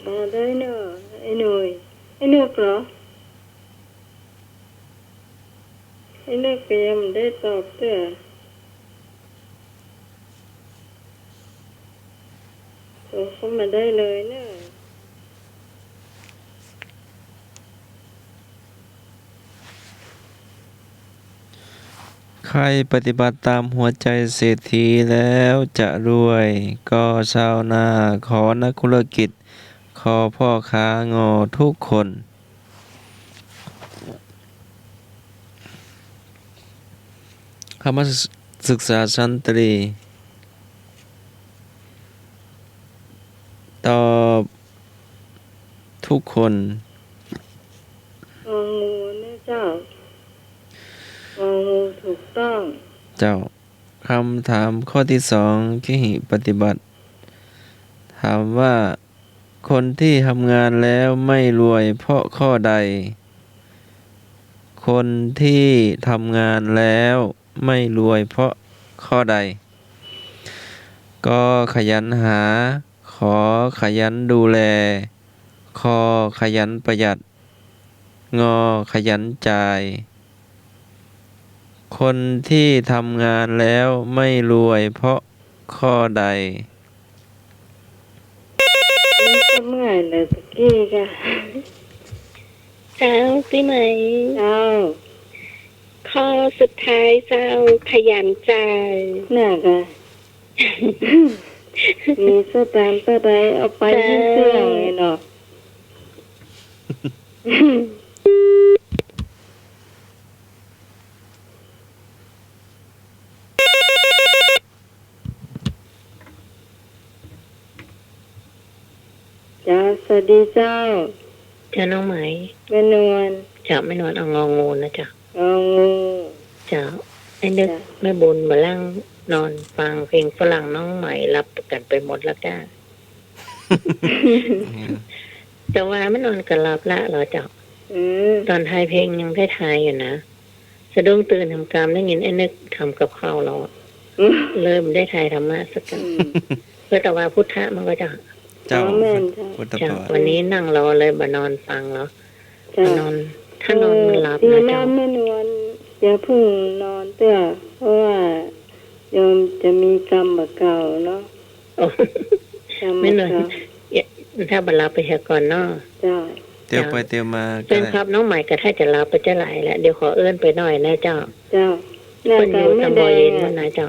มาได้เนอะไอ้หนุ่ยไอ้เนกเหรอไอ้เนกก็ยังไม่ได้ตอบเตื้อโทรเข้ามาได้เลยเนอะใครปฏิบัติตามหัวใจเศรษฐีแล้วจะรวยก็ชาวนาขอนักธุรกิจขอพ่อค้างอทุกคนคำว่าศึกษาชั้นตรีตอบทุกคนงองูนะเจ้างองูถูกต้องเจ้าคำถามข้อที่สองที่ปฏิบัติถามว่าคนที่ทำงานแล้วไม่รวยเพราะข้อใดคนที่ทำงานแล้วไม่รวยเพราะข้อใดก็ขยันหาขอขยันดูแลคอขยันประหยัดงอขยันจ่ายคนที่ทำงานแล้วไม่รวยเพราะข้อใดนี่ก็เมื่อยเลยตะกี้ค่ะ เจ้าพี่ไหม เจ้า ข้อสุดท้ายเจ้าขยันจ่าย น่ะค่ะ มีสแตมป์ตัวใดเอาไปที่เสื้อเลยเนาะ จ้าสวัสดีเจ้า เจ้าน้องไหม แม่นวล เจ้าไม่นอนเอางองูนะเจ้าง องู เจ้าไอ้นึกแม่บุญมาลั่งนอนฟังเพลงฝรั่งน้องใหม่รับกันไปหมดแล้วจ้า แต่ว่าไม่นอนกันหลับละเหรอเจ้า อืม ตอนทายเพลงยังได้ทายอยู่นะสะดุ้งตื่นทำกรรมได้ยินไอ้นึกทำกับข้าวเราเริ่มได้ทายธรรมะสักกันเพื่อแต่ว่าพุทธะมันก็จะ เจ้า แม่นจ้า พุทธ เจ้า ประวัติ วันนี้นั่งรอเลยมานอนฟังแล้ว จ้า นอนถ้านอนมันหลับ ดี นะ แล้ เจ้า วแม่นวลอย่าเพิ่งนอนเตื้อเพราะว่าโยมจะมีกรรมแบบเก่าเนาะ โอ้ กรรม ไม่ แบบ นอน เก่า ถ้าบรรลับไปเถอะก่อนเนาะ เจ้า เตียวไปเตียวมาก็ เป็น ได้ ครับน้องใหม่ก็ถ้าจะรับไปจะไหลแล้วเดี๋ยวขอเอื้อนไปหน่อยนะเจ้า เจ้าหน้า เพิ่นอ ตา ยู่ ไม่ ตำบ แด ลเย็ ง น อ่ะ มันนะเจ้า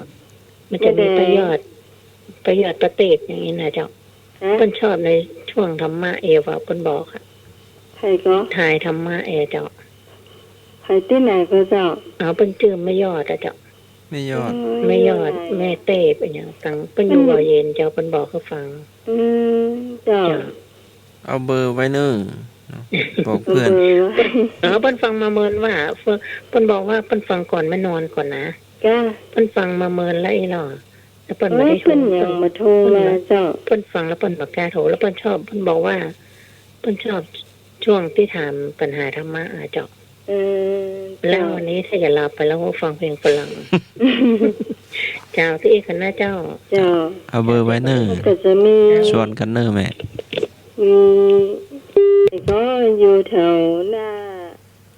มันจะมีประโยชน์ประเตศอย่างนี้นะเจ้า ฮะ เพิ่นชอบในช่วงธรรมะเอวะเพิ่นบอกค่ะ ใครก็ ทายธรรมะเอเจ้า ใครที่ไหนก็เจ้า เอาเพิ่นจื้อไม่ยอดอะเจ้า ไม่ยอด ไม่ยอดแม่เต้เป็นอย่างตังเพิ่นอยู่บ่เย็นเจ้าเพิ่นบอกให้ฟัง อืมเจ้า เจ้า เอาเบอร์ไว้เนึ่งบอกเพื่อน เบอร์ไว้ เพิ่นฟังมาเมินว่าเพิ่นบอกว่าเพิ่นฟังก่อนไม่นอนก่อนนะ จ้า เพิ่นฟังมาเมินแล้วไอ้หรอแล้วเพิ่นไม่ เอ้ย ได้โทร เพิ่นยังมาโทรมาเจ้า เพิ่นฟังแล้วเพิ่นบอกกล้าโทรแล้วเพิ่นชอบเพิ่นบอกว่าเพิ่นชอบช่วงที่ถามปัญหาธรรมะอะเจ้า อืม แล้ว เจ้า วันนี้ถ้าจะลาไปแล้วก็ฟังเพลงฝรั่งเจ้าที่คณะเจ้า เจ้า เอาเบอร์ไว้เนึ่ง ก็จะมี ชวนกันเนอแม่ มีก็อยู่แถวหน้า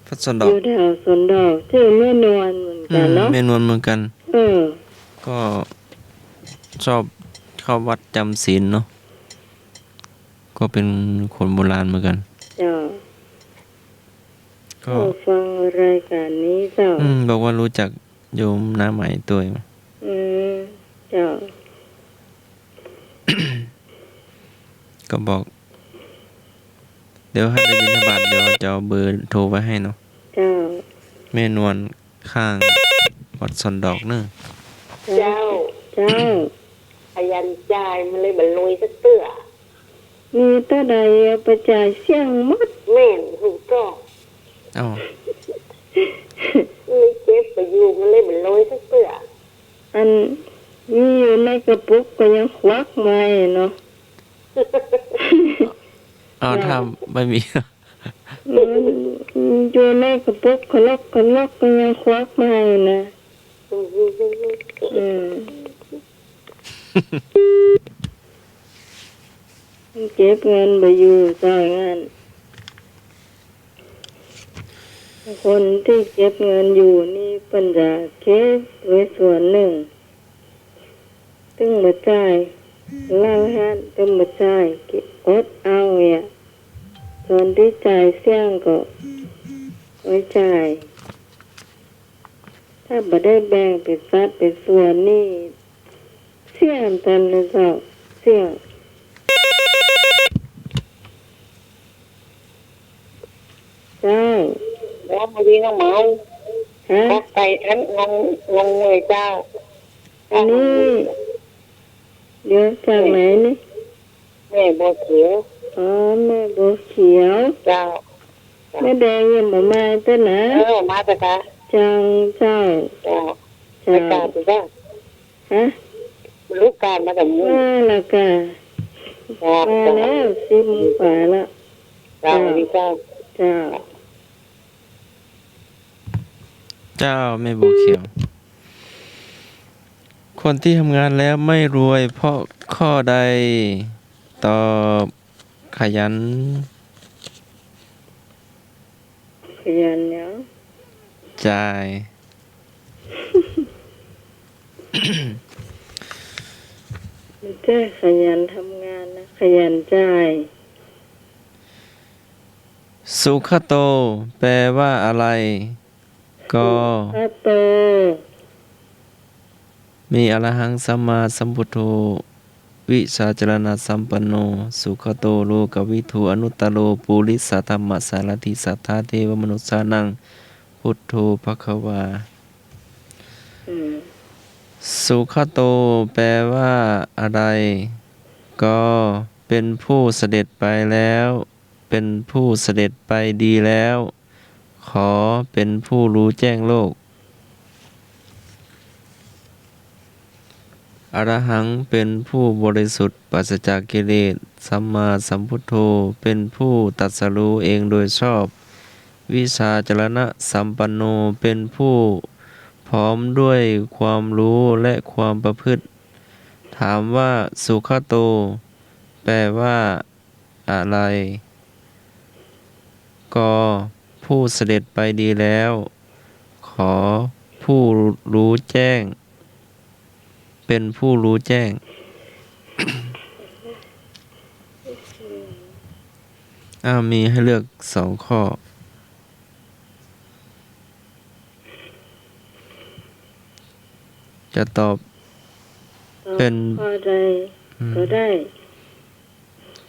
พัดสนด อ อก ยู่แถวสวนดอกชื่อแม่นวลเหมือนกันเนาะ เมนวนเหมือนกัน เออ ก็ชอบเข้าวัดจำศีลเนาะก็เป็นคนโบราณเหมือนกัน เจ้า ก็ ผู้ฟังรายการนี้เจ้า บอกว่ารู้จักโยมน้าใหม่ตัวเอง อืมเจ้า ก็บอก เดี๋ยวให้ไปบิณฑบาตเดี๋ยวจะเอาเบอร์โทรไว้ให้เนาะ เจ้า แม่นวลข้างวัดสนดอกเนอะ เจ้า เจ้า พยันจ่ายมันเลยบรรลุยสักเตื้อ มีตัวใดเอาไปจ่ายเสี่ยงหมด แม่นถูกต้อง เอ้า เลยเจ็บไปอยู่มันเลยบรรลุยสักเตื้อ อันมีอยู่ในกระปุกก็ยังควักมาเนาะ เอาถ้าไม่มี มันอยู่ในกระปุกก็ล็อกก็ยังควักมาอยู่นะอืม เก็บเงินไปอยู่จ่ายงานคนที่เก็บเงินอยู่นี่เพิ่นจะเก็บไว้ส่วนหนึ่งตึงมาจ่ายเล่าฮันตึงมาจ่ายเก็บอดเอาเนี่ยส่วนที่จ่ายเสี่ยงก็ไว้จ่ายถ้าบ่ได้แบ่งเป็นสัดเป็นส่วนนี่เสี่ยงตันเลยเจ้าเสี่ยงเจ้า แล้วพอดีน้องเมา ฮะ พักไปอันงงเลยเจ้า อันนี้เดี๋ยวจากไหนนี่ แม่บัวเขียว อ๋อแม่บัวเขียว เจ้า แม่แดงยังบ่มาเต้นนะ มาแต่ค่ะ จังเจ้า เจ้า เจ้า การถูกป่ะ ฮะ ลูกการมาแต่มือ มาและกะ เจ้า มาแล้ว10 โมงกว่าละ เจ้าดีเจ้า เจ้า เจ้าแม่บัวเขียว คนที่ทำงานแล้วไม่รวยเพราะข้อใด ตอบขยัน ขยันเนาะ จ่าย ไม่ใช่ขยันทำงานนะขยันจ่าย สุขโต แปลว่าอะไร ก็ พระโต มีอรหังสัมมาสัมพุทโธ วิชาจรณะสัมปันโน สุขโตโลกวิทูอนุตตโรปุริสธรรมสารถิสัทธาเทวมนุษสานัง พุทโธภควา สุขโต แปลว่าอะไร ก็เป็นผู้เสด็จไปแล้ว เป็นผู้เสด็จไปดีแล้ว ขอเป็นผู้รู้แจ้งโลก อรหังเป็นผู้บริสุทธิ์ปราศจากกิเลส สัมมาสัมพุทโธเป็นผู้ตรัสรู้เองโดยชอบ วิชาจรณะสัมปันโนเป็นผู้พร้อมด้วยความรู้และความประพฤติ ถามว่าสุขโต แปลว่าอะไร ก็ผู้เสด็จไปดีแล้ว ขอผู้รู้แจ้ง เป็นผู้รู้แจ้ง มีให้เลือก2 ข้อ จะตอบ เป็น ข้อใดก็ได้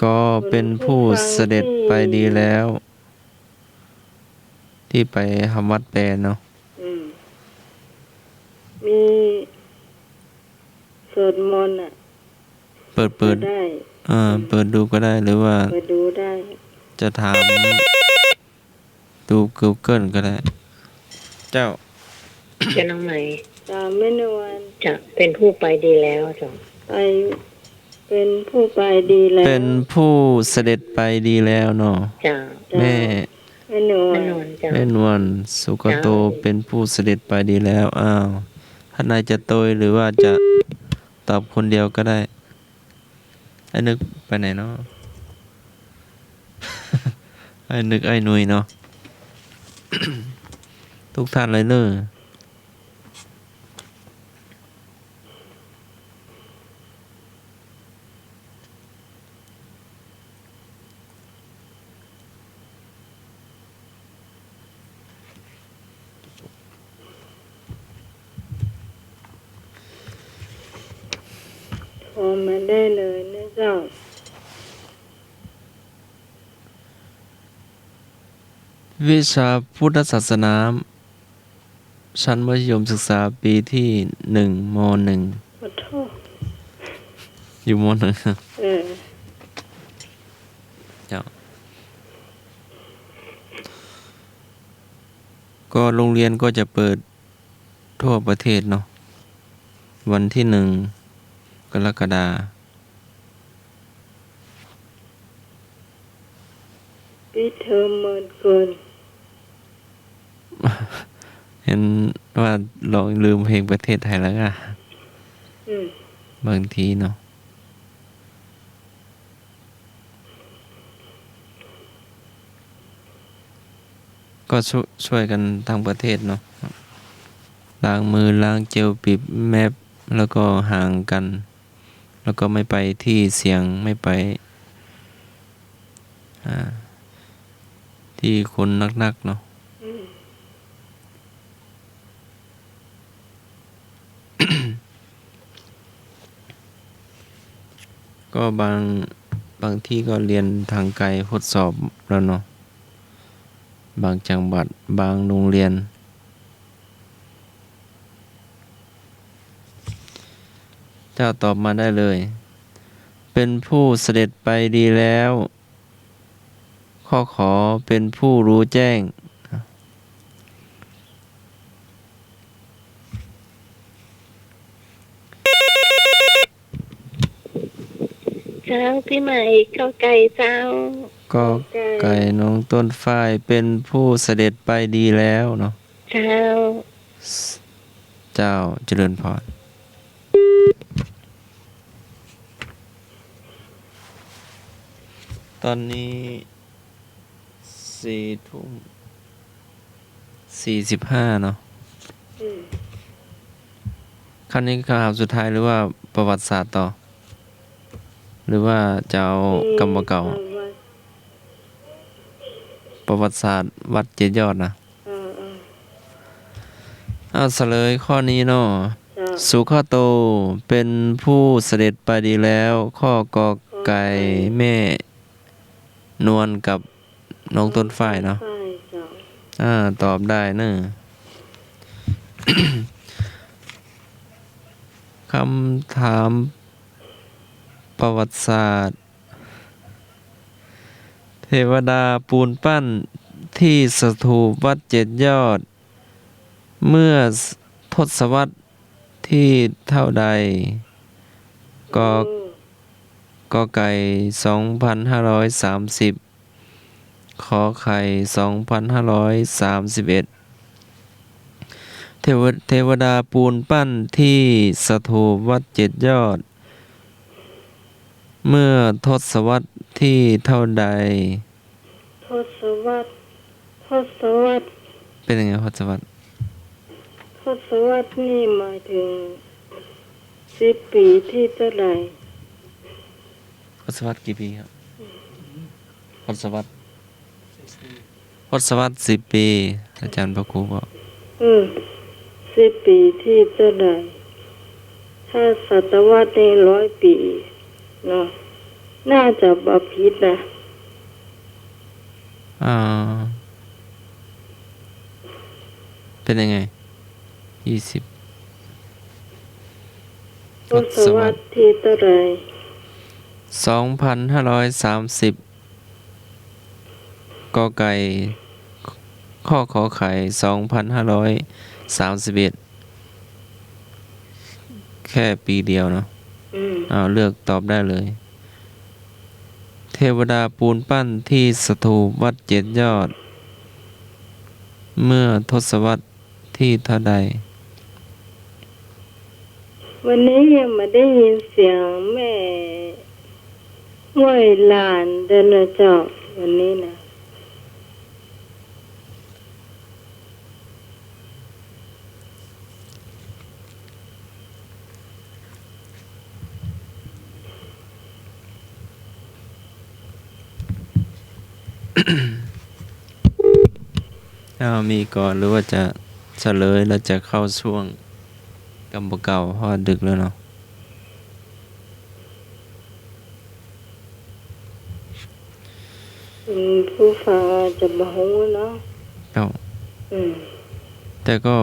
ก็เป็นผู้เสด็จไปดีแล้ว ที่ไปทำวัดแปลเนาะ มีสวดมนต์อ่ะ เปิด ก็ได้ เปิดดูก็ได้หรือว่า ไปดูได้ จะถามดู Google ก็ได้ เจ้า จะน้องใหม่ ตามแม่นวล จะเป็นผู้ไปดีแล้วจ้ะ ไปเป็นผู้ไปดีแล้ว เป็นผู้เสด็จไปดีแล้วเนาะ จ้ะ แม่ แม่นว แน่ ล นอนจ้ะ แม่นวลสุขโตเป็นผู้เสด็จไปดีแล้ว ท่านนายจะโตยหรือว่าจะตอบคนเดียวก็ได้ไอ้นึกไปไหนเนาะ ไอ้นึกไอ้หนุยเนาะ ทุกท่านเลยเนอะโทรมาได้เลยนะเจ้า วิชาพุทธศาสนาชั้นมัธยมศึกษาปีที่1 ม .1 ขอโทษ อยู่ม .1 เออ เจ้าก็โรงเรียนก็จะเปิดทั่วประเทศเนาะวันที่1 กรกฎาคม ปิดเทอมเหมือนเกิน เห็นว่าลองลืมเพลงประเทศไทยแล้วอะ อืม บางทีเนาะ ก็ช่วยกันทั้งประเทศเนาะล้างมือล้างเจลปิดแมปแล้วก็ห่างกัน แล้วก็ไม่ไปที่เสี่ยงไม่ไปที่คนนักๆเนาะ ก็บางที่ก็เรียนทางไกลทดสอบแล้วเนาะบางจังหวัดบางโรงเรียน เจ้าตอบมาได้เลย เป็นผู้เสด็จไปดีแล้ว ข้อขอเป็นผู้รู้แจ้ง เจ้าพี่ใหม่เข้าไก่เจ้า ก็ไก่น้องต้นฝ้ายเป็นผู้เสด็จไปดีแล้วเนาะ เจ้า เจ้าเจริญพร ตอนนี้4:45เนาะคำนี้คำถามสุดท้ายหรือว่าประวัติศาสตร์ต่อ หรือว่าจะเอากรรมเก่า ประวัติศาสตร์วัดเจ็ดยอดนะเอาเฉลยข้อนี้เนาะสุขโตเป็นผู้เสด็จไปดีแล้ว ข้อกอไก่แม่นวลกับน้องต้นฝ้ายเนาะตอบได้เนอะ คำถามประวัติศาสตร์ เทวดาปูนปั้นที่สถูปวัดเจ็ดยอด เมื่อทศวรรษที่เท่าใดกอไก่2530ขอไข่2531เทวดาปูนปั้นที่สถูปวัดเจ็ดยอด เมื่อทศวรรษที่เท่าใดทศวรรษเป็นยังไงทศวรรษนี่หมายถึง10 ปีที่เท่าไหร่ทศวรรษกี่ปีครับทศวรรษ10 ปีอาจารย์พระครูบอก10 ปีที่เท่าไหร่ถ้าศตวรรษนี่100 ปีเนาะน่าจะบ่ผิดนะเป็นยังไง20ทศวรรษที่เท่าไหร่2530กอไก่ข้อขอไข่2531แค่ปีเดียวเนาะเลือกตอบได้เลย เทวดาปูนปั้นที่สถูปวัดเจ็ดยอด เมื่อทศวรรษที่เท่าใดวันนี้ยังไม่ได้ยินเสียงแม่ห้วยหลานเดินมาเจ้าวันนี้นะมีก่อนหรือว่าจะเฉลยแล้วจะเข้าช่วงกำบเก่าเพราะดึกแล้วเนาะผู้ฟังจะบ่ฮู้เนาะแต่ก็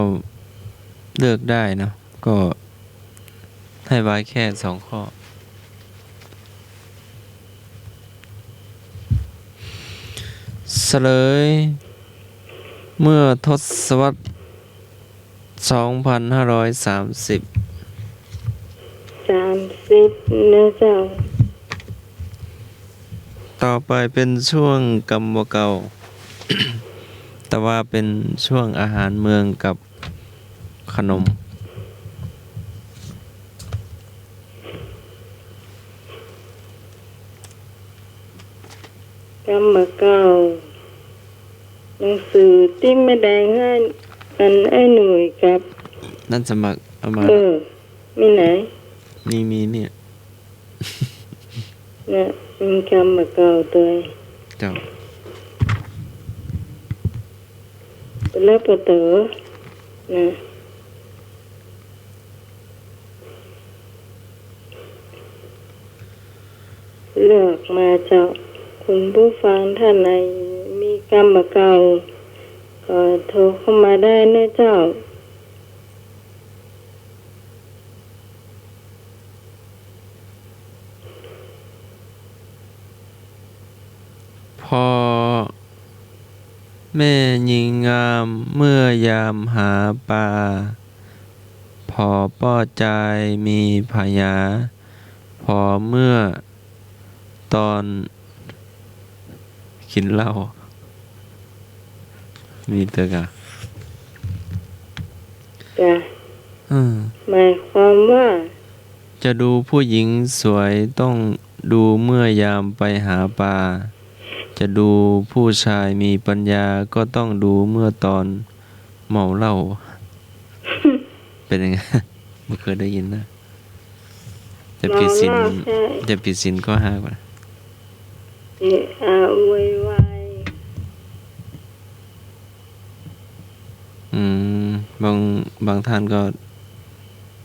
เลือกได้เนาะก็ให้ไว้แค่2 ข้อเฉลยเมื่อทศวรรษ2530นะเจ้าต่อไปเป็นช่วงกำบเก่า แต่ว่าเป็นช่วงอาหารเมืองกับขนมกำบเก่า หนังสือที่แม่แดงให้อันไอ้หนุ่ยกับ นั่นสมัครเอามา มีไหน มีเนี่ย นะมีคำมาเก่าตัว เจ้า เป็นเลิกประตูนะเลือกมาเจ้าคุณผู้ฟังท่านไหนมีกรรมมาเก่าก็โทรเข้ามาได้นะเจ้า พอแม่หญิงงามเมื่อยามหาปลาพอป้อใจมีพยาพอเมื่อตอนกินเหล้ามีเตอกะ จ้ะ อืม หมายความว่า จะดูผู้หญิงสวยต้องดูเมื่อยามไปหาปลาจะดูผู้ชายมีปัญญาก็ต้องดูเมื่อตอนเมาเหล้า เป็นยังไง ไม่เคยได้ยินนะจะผิดศีล เมาเหล้าใช่ จะผิดศีลก็ห้ากว่า เอะอะโวยวาย อืมบางท่านก็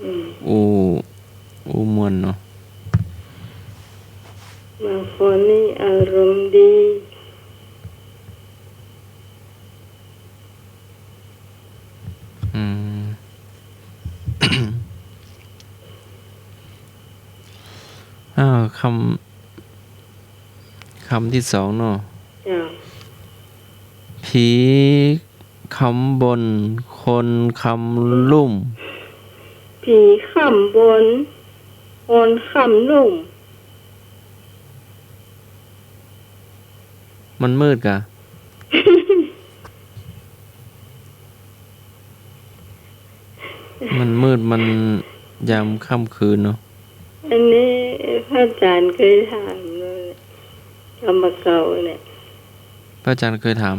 อืม อู้มวนเนาะ บางคนนี่อารมณ์ดี อืม อ้าวคำที่สองเนาะ จ้ะ ผีคำบนคนคำลุ่ม ผีขำบนคนขำลุ่ม มันมืดกะ มันมืดมันยามค่ำคืนเนาะ อันนี้พระอาจารย์เคยถามเลยกรรมเก่าเนี่ย พระอาจารย์เคยถาม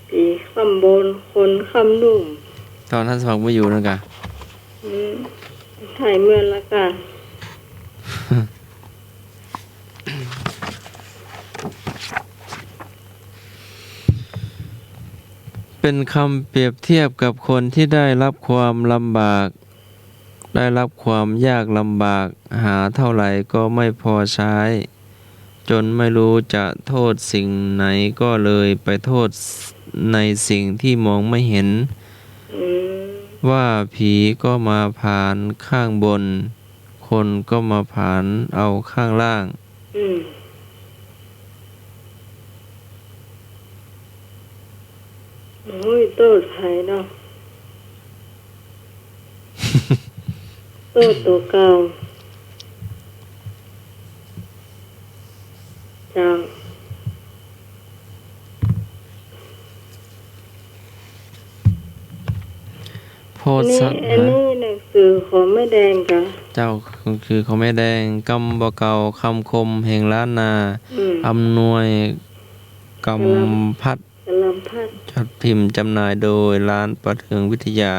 ผีขำบนคนขำลุ่ม ตอนท่านสมัครไม่อยู่นะกะ ถ่ายเมื่อละกัน เป็นคำเปรียบเทียบกับคนที่ได้รับความลำบาก ได้รับความยากลำบาก หาเท่าไหร่ก็ไม่พอใช้ จนไม่รู้จะโทษสิ่งไหนก็เลยไปโทษในสิ่งที่มองไม่เห็น อืม ว่าผีก็มาผ่านข้างบน คนก็มาผ่านเอาข้างล่าง อืมโอ้ยโตดไผ่เนาะ โตดตัวเก่าจ้า โพ อัน ธิ์ นี้ สัต อันนี้หนังสือของแม่แดงกะ เจ้าคือเขาแม่แดงกำบ่เก่าคำคมแห่งล้านนา อำนวยกำพัด กะลำพัด จัดพิมพ์จำหน่ายโดยร้านประเทืองวิทยา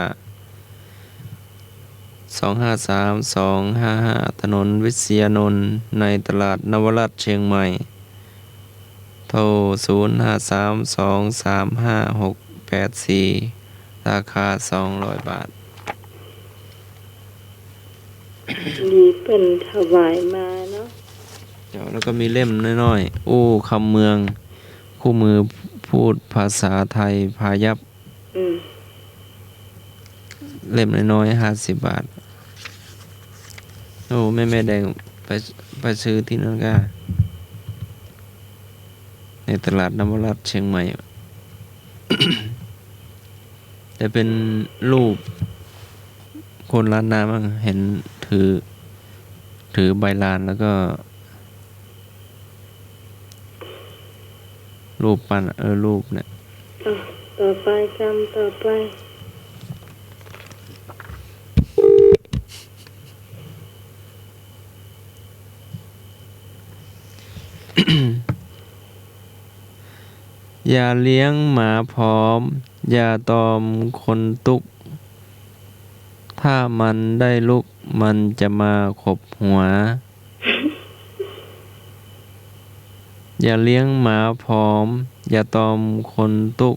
253-255 ถนนวิเชียรนนท์ในตลาดนวรัตน์เชียงใหม่ โทร 0532356684 ราคา 200 บาท ดีเป็นถวายมาเนาะ เดี๋ยวแล้วก็มีเล่มน้อยๆ อู้คำเมือง คู่มือพูดภาษาไทยพายัพ อืม เล่มน้อยๆ50 บาท โอ้แม่แดงไปซื้อที่นั่นก็ ในตลาดนวรัตน์เชียงใหม่ แต่เป็นรูปคนล้านนาบ้างเห็นถือใบลานแล้วก็ รูปปั้นรูปเนี่ย ต่อไปคำต่อไป ย อย่าเลี้ยงหมาผอมอย่าตอมคนตุกถ้ามันได้ลุกมันจะมาขบหัว อย่าเลี้ยงหมาผอมอย่าตอมคนตุก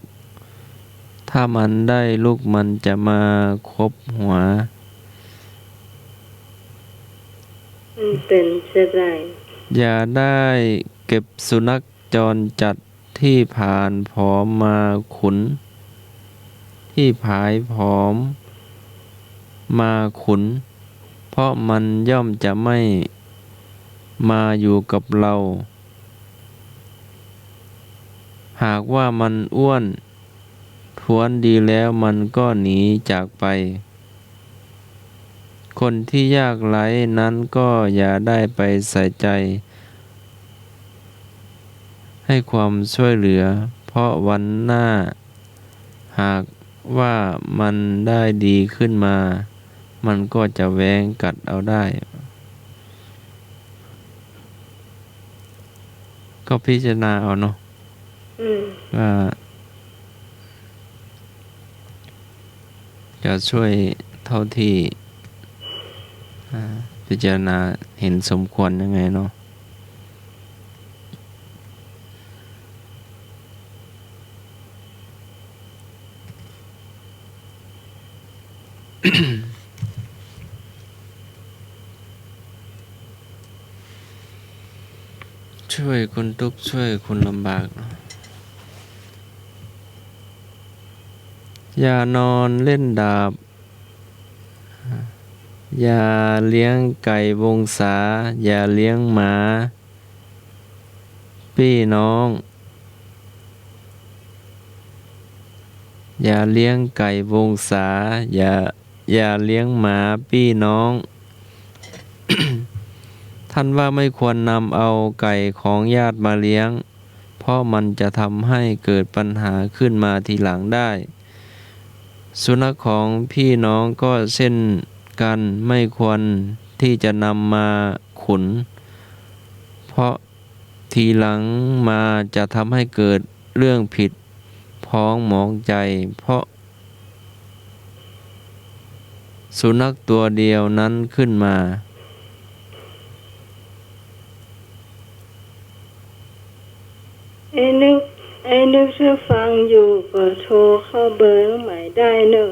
ถ้ามันได้ลุกมันจะมาคบหัว มันเป็นเช่นไร อย่าได้เก็บสุนัขจรจัดที่ผ่านผอมมาขุน ที่ผายผอมมาขุน เพราะมันย่อมจะไม่มาอยู่กับเรา หากว่ามันอ้วนท้วนดีแล้วมันก็หนีจากไป คนที่ยากไร้นั้นก็อย่าได้ไปใส่ใจ ให้ความช่วยเหลือ เพราะวันหน้า หากว่ามันได้ดีขึ้นมา มันก็จะแหวงกัดเอาได้ ก็พิจารณาเอาเนาะ ว่าจะช่วยเท่าที่พิจารณาเห็นสมควรยังไงเนาะ ช่วยคนทุกข์ช่วยคนลำบากเนาะ อย่านอนเล่นดาบ อย่าเลี้ยงไก่วงศาอย่าเลี้ยงหมาพี่น้อง อย่าเลี้ยงไก่วงศาอย่าเลี้ยงหมาพี่น้อง ท่านว่าไม่ควรนำเอาไก่ของญาติมาเลี้ยง เพราะมันจะทำให้เกิดปัญหาขึ้นมาทีหลังได้ สุนัขของพี่น้องก็เช่นกันไม่ควรที่จะนำมาขุน เพราะทีหลังมาจะทำให้เกิดเรื่องผิดพ้องหมองใจ เพราะสุนัขตัวเดียวนั้นขึ้นมา ไอ้นึกถ้าฟังอยู่ก็โทรเข้าเบอร์ใหม่ได้เนอะ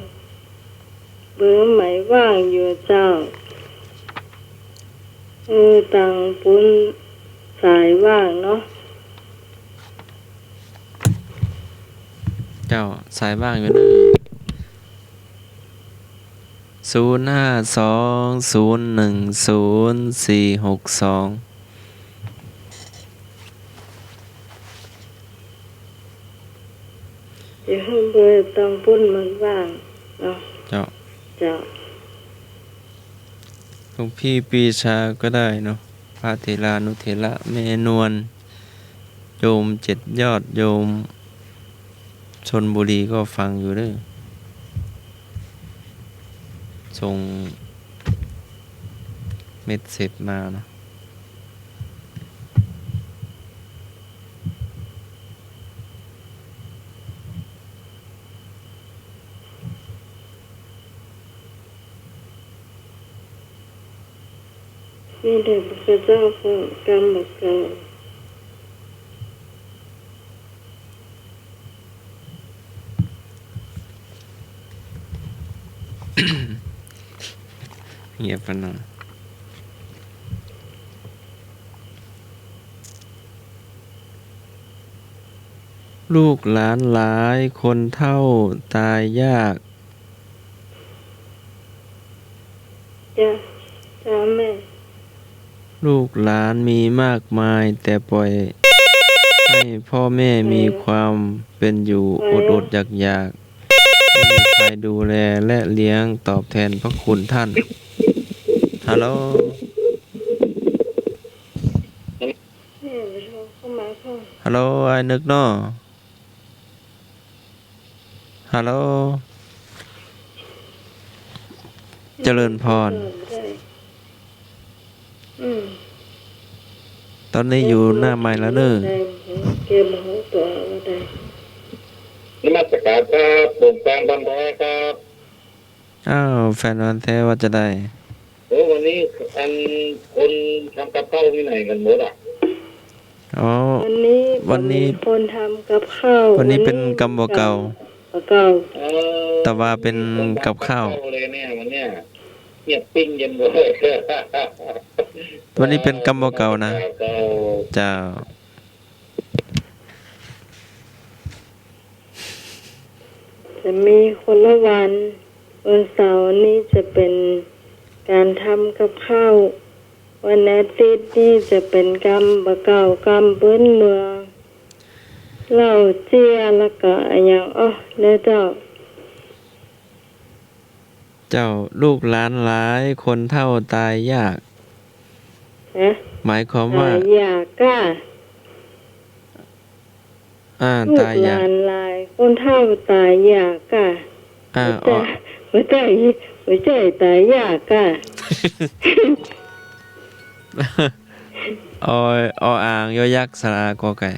เบอร์ใหม่ว่างอยู่เจ้าตังปุ้นสายว่างเนาะ เจ้าสายบ้างอยู่เด้อ052010462เดี๋ยวให้เบอร์ตังปุ้นมันว่างเนาะ เจ้า เจ้า หลวงพี่ปีชาก็ได้เนาะพระเถรานุเถระแม่นวลโยม7 ยอดโยมชนบุรีก็ฟังอยู่เด้อส่งเม็ดเสร็จมาเนาะ นี่เด็กพระเจ้าพระกรรมเกิด เงียบไปหน่อยลูกหลานหลายคนเฒ่าตายยาก จ้าแม่ ลูกหลานมีมากมายแต่ปล่อยให้พ่อแม่มีความเป็นอยู่อดอยากไม่มีใครดูแลและเลี้ยงตอบแทนพระคุณท่าน ฮัลโหล แม่ไปโทรเข้ามาเข้า ฮัลโหลไอ้นึกเนาะฮัลโหล เจริญพร ตอนนี้อยู่หน้าใหม่แล้วเนอะ เกมหัวตัวก็ได้ นมัสการครับผมแฟนพันธุ์แท้ครับ อ้าวแฟนวันแท้ว่าจะได้ วันนี้อันคนทำกับข้าวที่ไหนกันหมดอ่ะ อ๋อ วันนี้ วันนี้ มีคนทำกับข้าว วันนี้เป็นกรรมบ่เก่า บ่เก่า แต่ว่าเป็นกับข้าว เลยเนี่ยวันเนี้ยเงียบปิ้งเย็นเลย วันนี้เป็นกรรมบ่เก่านะ เจ้า จะมีคนละวันเสาร์นี้จะเป็นการทำกับข้าววันอาทิตย์นี่จะเป็นกรรมบ่เก่ากรรมพื้นเมืองเหล้าเจียแล้วก็อะไรอย่างเนี่ยเจ้า เจ้าลูกหลานหลายคนเฒ่าตายยาก ฮะ หมายความว่า อยากกล้า ลูก ตาย ห ยา ลาก นหลายคนเฒ่าตายอยากกะ อ๋อ หัวใจตายอยากกะ ออ่างยอยักษ์สระกอไก่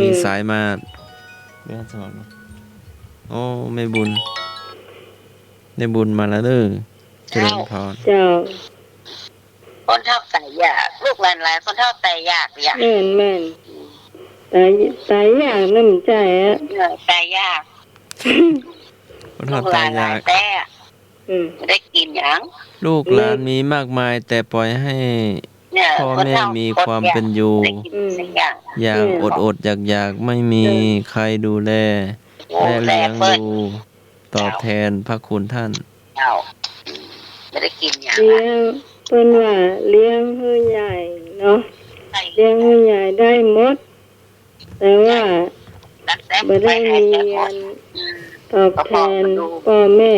มีสายมาเรียนสมัครมาโอ้ไม่บุญได้บุญมาแล้วเด้อเจริญพร เจ้า คนเท่าตายยากลูกหลานหลายคนเท่าตายยากอยาก แม่นตายอยากน้ำใจอ่ะ ตายยาก คนเฒ่าตายยาก แต่ อืม ไม่ได้กินหยัง ลูกหลานมีมากมายแต่ปล่อยให้ เนี่ย พ่อแม่มีความเป็นอยู่ ได้กินสักอย่าง อย่างอดอยากไม่มีใครดูแลและเลี้ยงดูตอบแทนพระคุณท่าน เจ้าไม่ได้กินหยัง เลี้ยงเพิ่นว่าเลี้ยงให้ใหญ่เนาะเลี้ยงให้ใหญ่ได้หมด แต่ว่า รักแซ่บ บ่ ไป ได้ ให้ มี แซ่บหม อั ด นตอบแทนพ่อแม่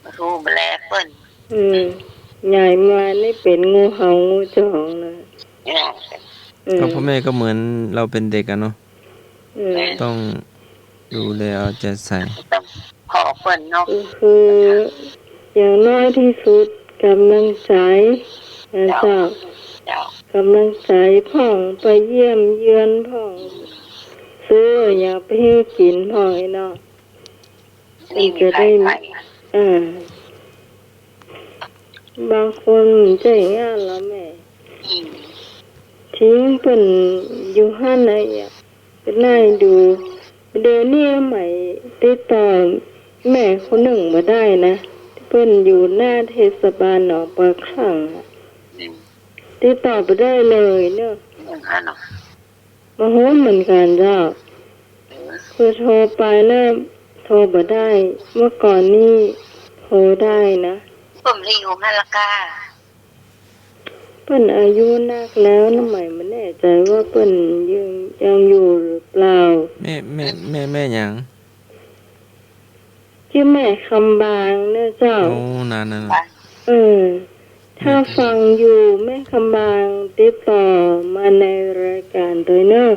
มาทูมาแลเปิ้น ใหญ่มานี่เป็นงูเห่างูจองนะ เนี่ย ก็พ่อแม่ก็เหมือนเราเป็นเด็กอะเนาะ อืม ต้องดูแลเอาใจใส่ ต้องขอเปิ้นเนาะ ก็คืออย่างน้อยที่สุดกำลังใจนะเจ้า เจ้าก ำลังใจพ่องไปเยี่ยมเยือนพ่องซื้ออยากไปให้กินพ่องไอ้เนาะ นี่มีใครไป บางคนใจงานแล้วแม่ อืม ทิ้งเพิ่นอยู่ห้านไหนอ่ะเป็นนายดูเดี๋ยวนี้ใหม่ติดต่อแม่คนหนึ่งมาได้นะที่เพิ่นอยู่หน้าเทศบาลหนองปลาครั่งอะ อืม ติดต่อไปได้เลยเนาะ อันเนาะ มาโหมเหมือนกันเจ้าคือโทรไปแล้วโทรบ่ได้ เมื่อก่อนนี่โทรได้นะ ผมได้อยู่ฮาลากา เปิ้นอายุนักแล้วนะใหม่ไม่แน่ใจว่าเปิ้นยังอยู่หรือเปล่า แม่หยัง ชื่อแม่คำบางนะเจ้า โอ้นานนั่น ไป น่ะ ถ้าฟังอยู่แม่คำบางติดต่อมาในรายการโดยเนอะ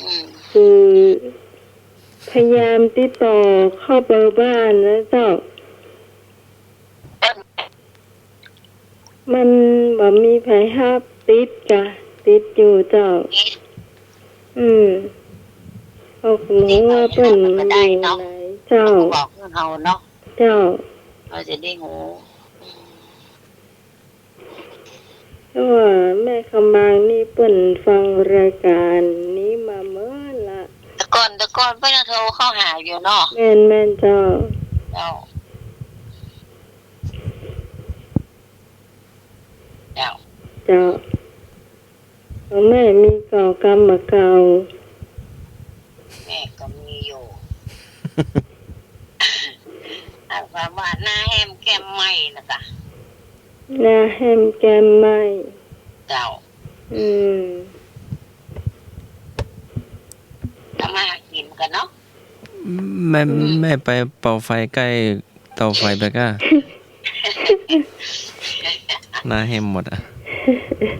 อืม คือพยายามติดต่อเข้าไปบ้านนะเจ้า มันบ่มีไผฮับติดกะติดอยู่เจ้า เขาคงรู้ว่าเปิ้นอยู่ไหนเจ้า บอกเฮาเนาะ เจ้า เราจะได้หู เพราะว่าแม่คำบางนี่เปิ้นฟังรายการนี้มาเมื่อละ แต่ก่อนเพิ่นโทรเข้าหาอยู่เนาะ แม่นเจ้า เจ้าเจ้า เจ้าเอาแม่มีเก่ากรรมมาเก่า แม่ก็มีอยู่ อาความว่าหน้าแฮมแก้มไหมนะคะ หน้าแฮมแก้มไหม เจ้า ทำมาหากินกันเนาะ แม่ไปเป่าไฟใกล้เตาไฟไปก้าหน้าแฮมหมดอ่ะ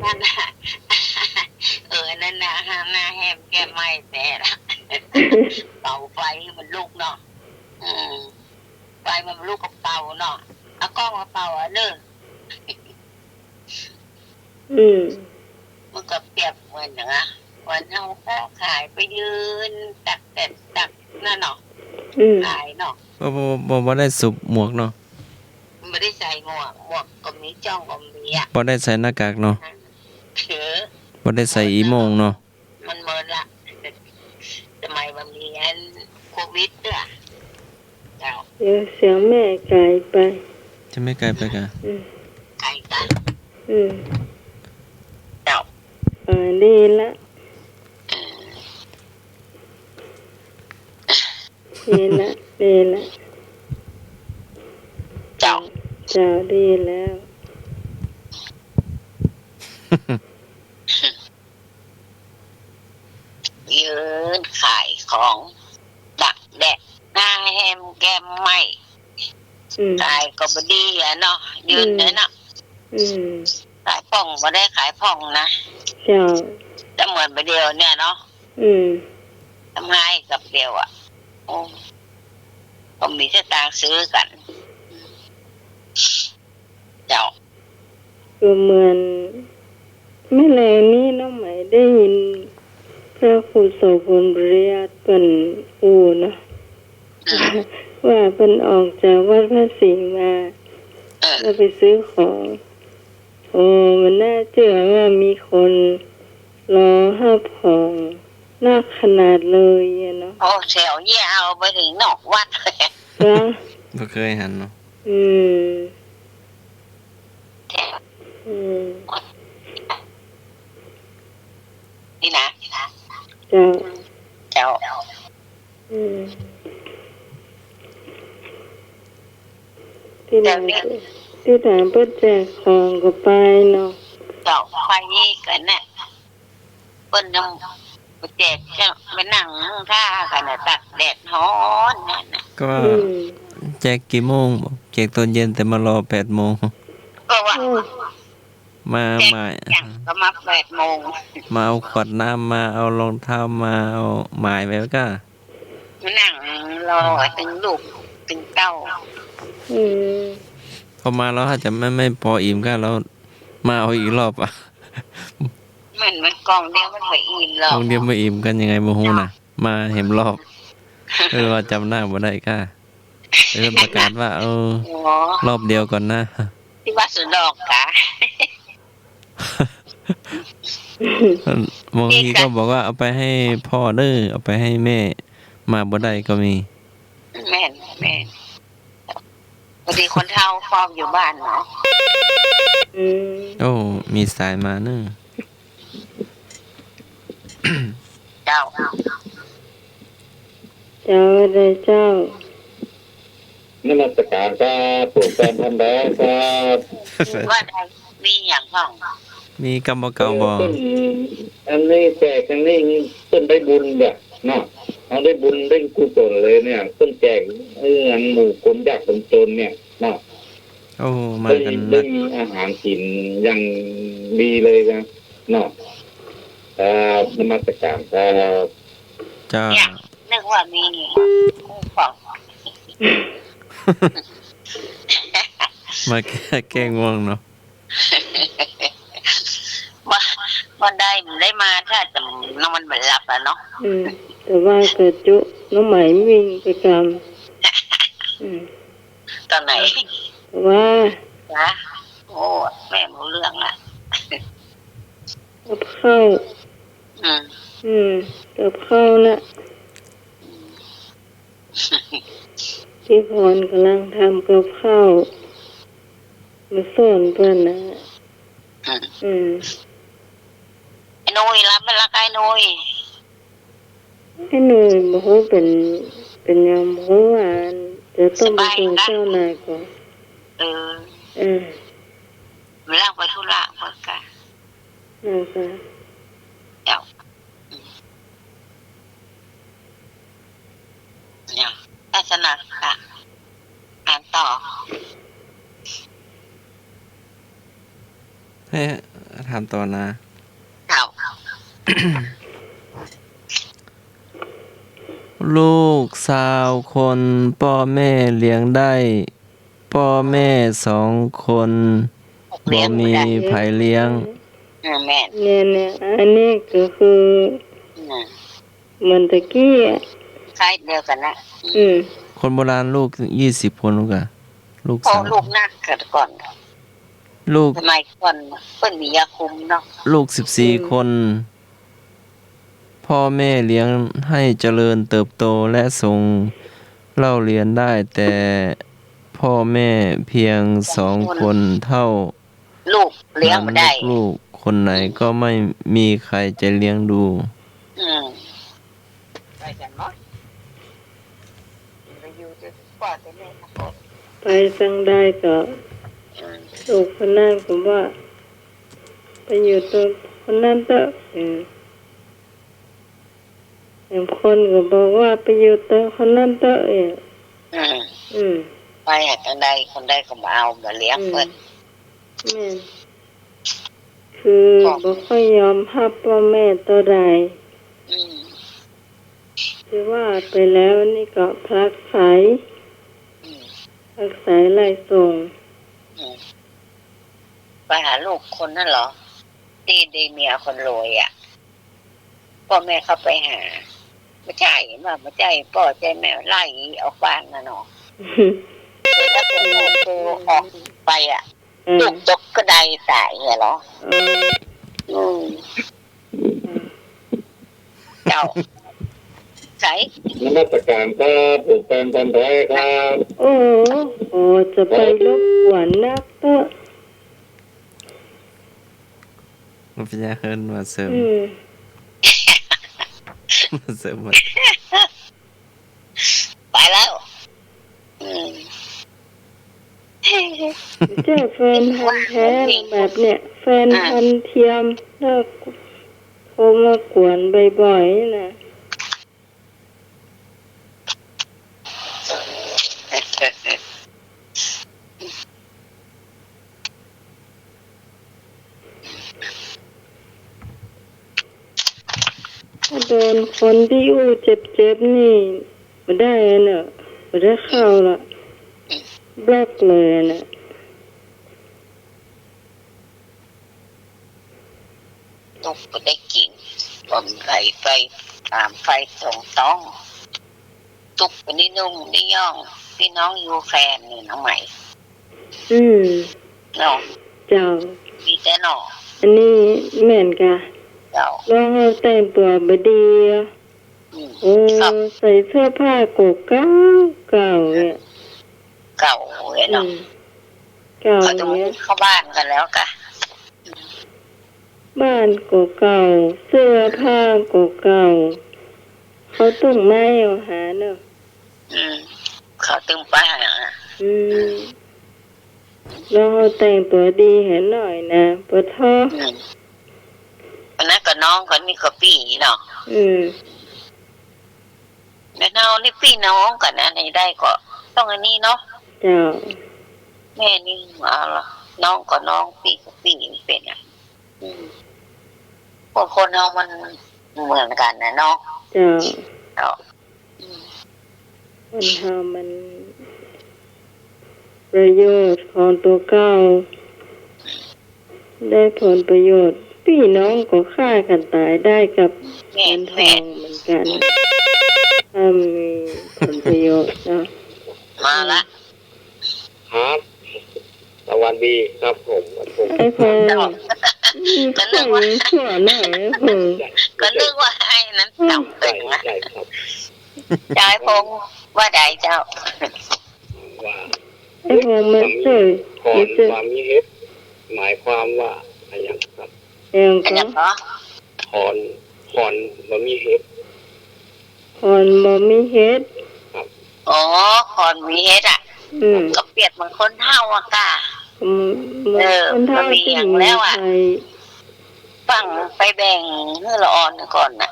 นั่นน่ะนั่นน่ะหน้าแฮมแก้มไหมแต่ละเป่าไฟให้มันลุกเนาะไฟมันลุกกับเป่าเนาะเอากล้องมาเป่าอ่ะเนอะ มันก็เปรียบเหมือนอย่างวันเฮาก็ขายไปยืนตักแต่ตัก นั่นเนาะ อืม ขายเนาะ บ่ได้สุบหมวกเนาะ ไม่ได้ใส่หมวกก็มีจ้องก็มีอ่ะ บ่ได้ใส่หน้ากากเนาะ ถือ บ่ได้ใส่อีโมงเนาะ มันเมินละทำไมมันมีอันโควิดด้วยเจ้า เดี๋ยวเสียงแม่ไกลไป จะไม่ไกลไปกะ อืม ไก่กัน อืม เจ้า ดีละดีละดีละ เจ้า เจ้าดีแล้ว ยืนขายของดักแดดหน้าแฮมแก้มไหม อืม ขายก็บดีอ่ะเนาะยืนเนี่ยเนาะ อืม ขายพ่องไม่ได้ขายพ่องนะ เจ้า จะเหมือนไปเดียวเนี่ยเนาะ อืม ทำง่ายกับเดียวอ่ะโอ้ก็มีสตางค์ซื้อกัน เจ้า ก็เหมือนไม่แลนี้น้องใหม่ได้ยินพระครูโสพลปริยัติเป็นอูเนาะว่าเป็นออกจากวัดพระสิงห์มา เออ แล้วไปซื้อของโอ้มันน่าเชื่อว่ามีคนรอห้าของน่าขนาดเลยอะเนาะ โอ้แถวยาวไปถึงนอกวัดเลย จ้ะ บ่เคยหันเนาะ อืม อืม นี่นะ เจ้า เจ้า อืมที่ไหนที่ไหนเปิดแจกของก็ไปเนาะ เจ้าไฟกันเนี่ยเปิ้นน้ำไปแจกจะไปนั่งท่ากันน่ะตักแดดฮ้อนนั่นน่ะ ก็ว่า อืม แจกกี่โมงบอกแจกตอนเย็นแต่มารอ8 โมง ก็ว่า โอ้ มา แจก มา อย่างก็มา8 โมง มาเอาขวดน้ำมาเอารองเท้ามาเอาหมายไว้ก็ มานั่งรอถึงลูกถึงเต้า อืม พอมาแล้วอาจจะไม่พออิ่มก็แล้วมาเอาอีกรอบอ่ะ มันกล่องเดียวมันไม่อิ่มหรอก โรงเดียวไม่อิ่มกันยังไงบ่ฮู้น่ะ มาเห็นรอบว่าจำหน้าบ่ได้ก็ประกาศว่าอ๋อ รอบเดียวก่อนนะ ที่วัดสุดอกกะ บางทีก็บอกว่าเอาไปให้พ่อเด้อเอาไปให้แม่ มาบ่ได้ก็มี แม่นพอดีคนเฒ่าฟอมอยู่บ้านเนาะ อืม โอ้มีสายมาเนึง เจ้า เจ้าอะไรเจ้า นมัสการครับผมแฟนทำแล้วครับ ว่าใดมีอย่างห้อง มีกรรมเก่าบ่ ต้นอันนี้แจกอันนี้ต้นได้บุญแบบเนาะเอาได้บุญได้กุศลเลยเนี่ยต้นแจกอันหมู่คนยากคนจนเนี่ยเนาะ โอ้มา ได้ กัน ได้ นะ มีอาหารกินอย่างดีเลยนะเนาะครับนมัสการครับ จ้า เนี่ยนึกว่ามีคู่ของ มาแก้ง่วงเนาะ ว่าวันใดมันได้มาถ้าจะนอนไม่หลับแล้วเนาะ อืม แต่ว่าเกิดจุน้องใหม่วิ่งประจำอืม ตอนไหน แต่ว่า นะโอ้แม่รู้เรื่องละ กับข้าว อืม อืมกับข้าวนะพี่พรกำลังทำกับข้าวมาสอนเพื่อนนะ อืม อืม ไอ้นุ้ยรับไปละไอ้นุ้ย ให้หนูบอกว่าเป็นยำหัวานจะต้องไปส่งเจ้านายก่อน เออ อืม เวลาไปธุระเพื่อนกัน นะคะ เจ้าเนี่ยศาสนาค่ะอ่านต่อ ให้ถามต่อนะ เจ้า ลูกสาวคนพ่อแม่เลี้ยงได้พ่อแม่2 คนบ่มีไผเลี้ยง แม่น เนี่ยอันนี้ก็คือ อืม เหมือนตะกี้อะ คล้ายเดียวกันนะ คนโบราณลูก20 คนลูกอะลูก พอ สาว ลูกนักเกิดก่อน ลูก สมัยก่อนเพิ่นมียาคุมเนาะ ลูก14 คน พ่อแม่เลี้ยงให้เจริญเติบโตและส่งเล่าเรียนได้ แต่พ่อแม่เพียง2 คนเท่า ลูกเลี้ยงบ่ได้ ลูกๆคนไหนก็ไม่มีใครจะเลี้ยงดู ไปกันเนาะไปอยู่จะกว่าแต่แม่ก็ ไปสั่งได้ก็ลูกคนนั้นผมว่า ไปอยู่ตัวคนนั้นเถอะอย่างคนก็บอกว่าไปอยู่ตัวคนนั้นเถอะไปหาจังใดคนใดก็มาเอามาเลี้ยงเพิ่น แม่คือบ่ค่อยยอมรับว่าแม่ตัวใดคือว่าไปแล้วนี่ก็พักใสไล่ส่ง ไปหาลูกคนนั่นเหรอที่ได้เมียคนรวยอ่ะพ่อแม่เขาไปหาไม่ใช่ว่าไม่ใช่พ่อใจแม่ไล่ออกบ้านนะเนาะถ้าเป็นลูกกูออกไปอ่ะลูกจกก็ได้ตายเหรอเจ้าใช่นมัสการครับผมแฟนพันธุ์แท้ครับ โอ้จะไปรบกวนนักเถอะ มันเป็นยังไงมาเสริมมาเสริม ไปแล้วเจ้าแฟนพันธุ์แท้แบบเนี้ยแฟนพันธุ์เทียมแล้วโทรมากวนบ่อยๆนะถ้าโดนคนที่เจ็บๆนี่ไม่ได้เนอะไม่ได้เข้าละบล็อกเลยนะตุกก็ได้กินผมไก่ไฟตามไฟตรงต้องตุกนี่นุ่มนี่ย่องพี่น้องอยู่แฟนนี่น้องใหม่เนาะเจ้ามีแต่หนออันนี้เหมือนกันเจ้าลองเอาแต่งตัวบดีใส่เสื้อผ้าเก่าเนี่ยเก่าเลยเนาะเขาจะเข้าบ้านกันแล้วกะบ้านเก่าเสื้อผ้าเก่าเขาต้องไม่เอาหาเนอะเขาตึงป้าเราแต่งตัวดีเห็นหน่อยนะปะท้ออันนั้นก็น้องคนนี้ก็พี่เนาะแม่น้องนี่พี่น้องกันนะในได้ก็ต้องอันนี้เนาะเจ้าแม่นี่มาละน้องก็น้องพี่ก็พี่เป็นอ่ะพวกคนเรามันเหมือนกันนะเนาะเจ้าคนเรามันประโยชน์ของตัวเก้าได้ผลประโยชน์พี่น้องก็ฆ่ากันตายได้กับเงินทองเหมือนกันถ้ามีผลประโยชน์นะมาละครับสวัสดีครับผมไอ้พงก็นึกว่าชั่วหน่อยพงก็นึกว่าไอ้นั้นจับเป็นนะใจพงว่าใดเจ้าว่าไอ้พงมันเจอความมีเหตุหมายความว่าอะไรอย่างครับก็คอนบ่มีเหตุครับอ๋อคอนมีเหตุอ่ะก็เปรียบเหมือนคนเฒ่าอ่ะก้าคนเฒ่ามีอย่างแล้วอ่ะฟังไปแบ่งเมื่อละอ่อนก่อนน่ะ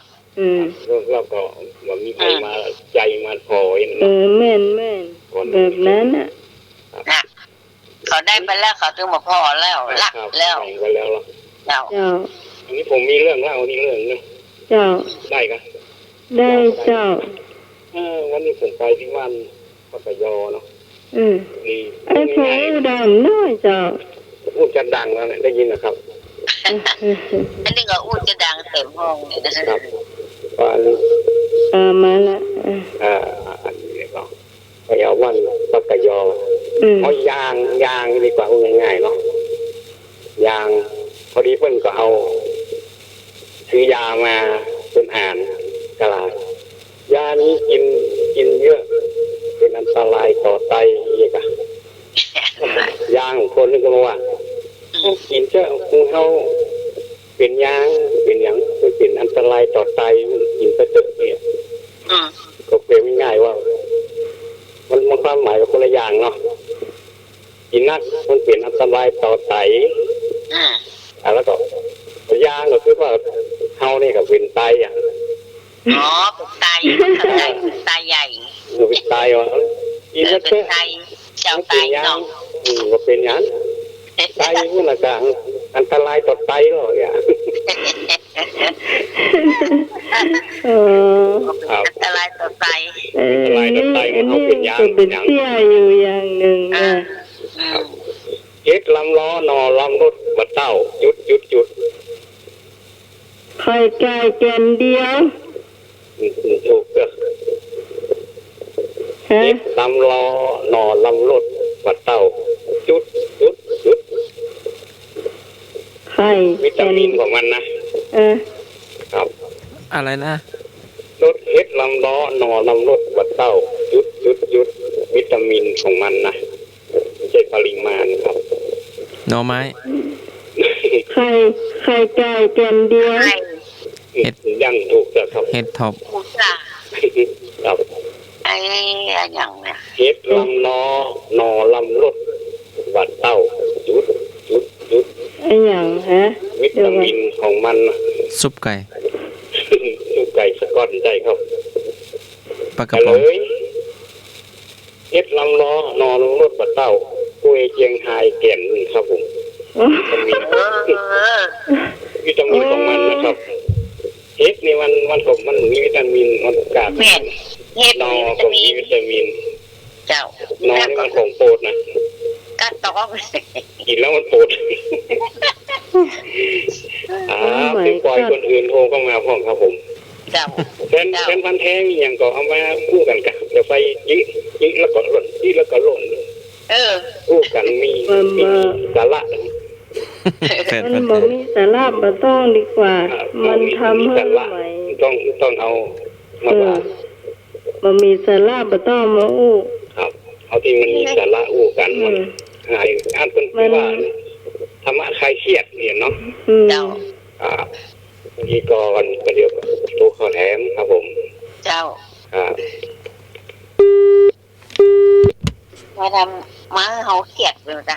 แล้วก็บ่มีใครมาใจมาขอแม่นแบบนั้นน่ะเขาได้ไปแล้วเขาถึงมาพอแล้วรักแล้วเจ้าอันนี้ผมมีเรื่องเล่านี่เรื่องนึงเจ้าได้กันได้เจ้าวันนี้ผมไปที่บ้านพัทยาเนาะไอ้คนดังน้อยเจ้าพูดจะดังแล้วได้ยินนะครับอันนี้ก็อู้จะดังเต็มห้องเลยนะครับไป ก่อน มาละอันนี้เนาะพยาวันปากกยอเอายางดีกว่าง่ายๆเนาะยางพอดีเพิ่นก็เอาซื้อยามาเป็นอ่านกะลายานี้กินเยอะเป็นอันตรายต่อไตอีกอะยางคนนึงก็บอกว่ากินเจ้าของเขาเป็นยางเป็นอย่างเป็นอันตรายต่อไตกินไปเถอะเนี่ยก็เป็นง่ายๆว่ามันความหมายกับคนละอย่างเนาะกินนักมันเป็นอันตรายต่อไตแล้วก็ยางก็คือว่าเฮานี่ก็เป็นไตอ่ะอ๋อเป็นไตไตใหญ่เป็นไตอ่ะกินแล้วเป็นไตเจ้าไตเนาะก็เป็นอย่างไตมันละกันอันตรายต่อไตหรอกเนี่ยอันตรายต่อไตอันตรายต่อไตเขาเป็นยางเป็นเสี้ยอยู่อย่างหนึ่งเฮ็ดลำล้อนอลำรถบัดเต้าจุดคอยกายแกนเดียวถูกเด้อเฮ็ดลำล้อนอลำรถบัดเต้าจุดไข่วิตามินของมันนะครับอะไรนะรถเฮ็ดลำล้อนอลำรถบัดเต้าจุดวิตามินของมันนะไม่ใช่ปริมาณครับหน่อไม้ไข่ไก่แกนเดียวเฮ็ดยังถูกจ้ะครับเฮ็ดท็อปครับไอ้อย่างเนี่ยเฮ็ดลำล้อนอลำรถบัดเต้าจุดไอ้อย่างฮะวิตามินของมันซุปไก่ซุปไก่สกอตได้ครับปลากระป๋องเฮ็ดลำล้อนอลำรถบัดเต้ากุ้ยเจียงไฮแก่นครับผมวิตามินของมันนะครับเฮ็ดนี่มันของมันมีวิตามินมันกาดเฮ็ดนอก็มีวิตามินเจ้าน อนี่มันของโปรดนะกาดต้องกินแล้วมันโปรดเป็นปล่อยคนอื่นโทรเข้ามาพ่อครับผมเจ้าเป็นพันแท้มีอย่างก็เอามาคู่กันกับเดี๋ยวไฟยิงแล้วก็หล่นยิงแล้วก็หล่นคู่กันมีสาระมันบอกมีสาระมาต้องดีกว่ามันทำให้ใหม่ต้องเอามามันมีสาระมาต้องมาอู้ครับเอาที่มันมีสาระอู้กันมันหายอ่านเป็นว่าธรรมะคลายเครียดเนี่ยเนาะเจ้าทีก่อนประเดี๋ยวตัวขอแถมครับผมเจ้ามาทำมาเขาเครียดเลยจ้ะ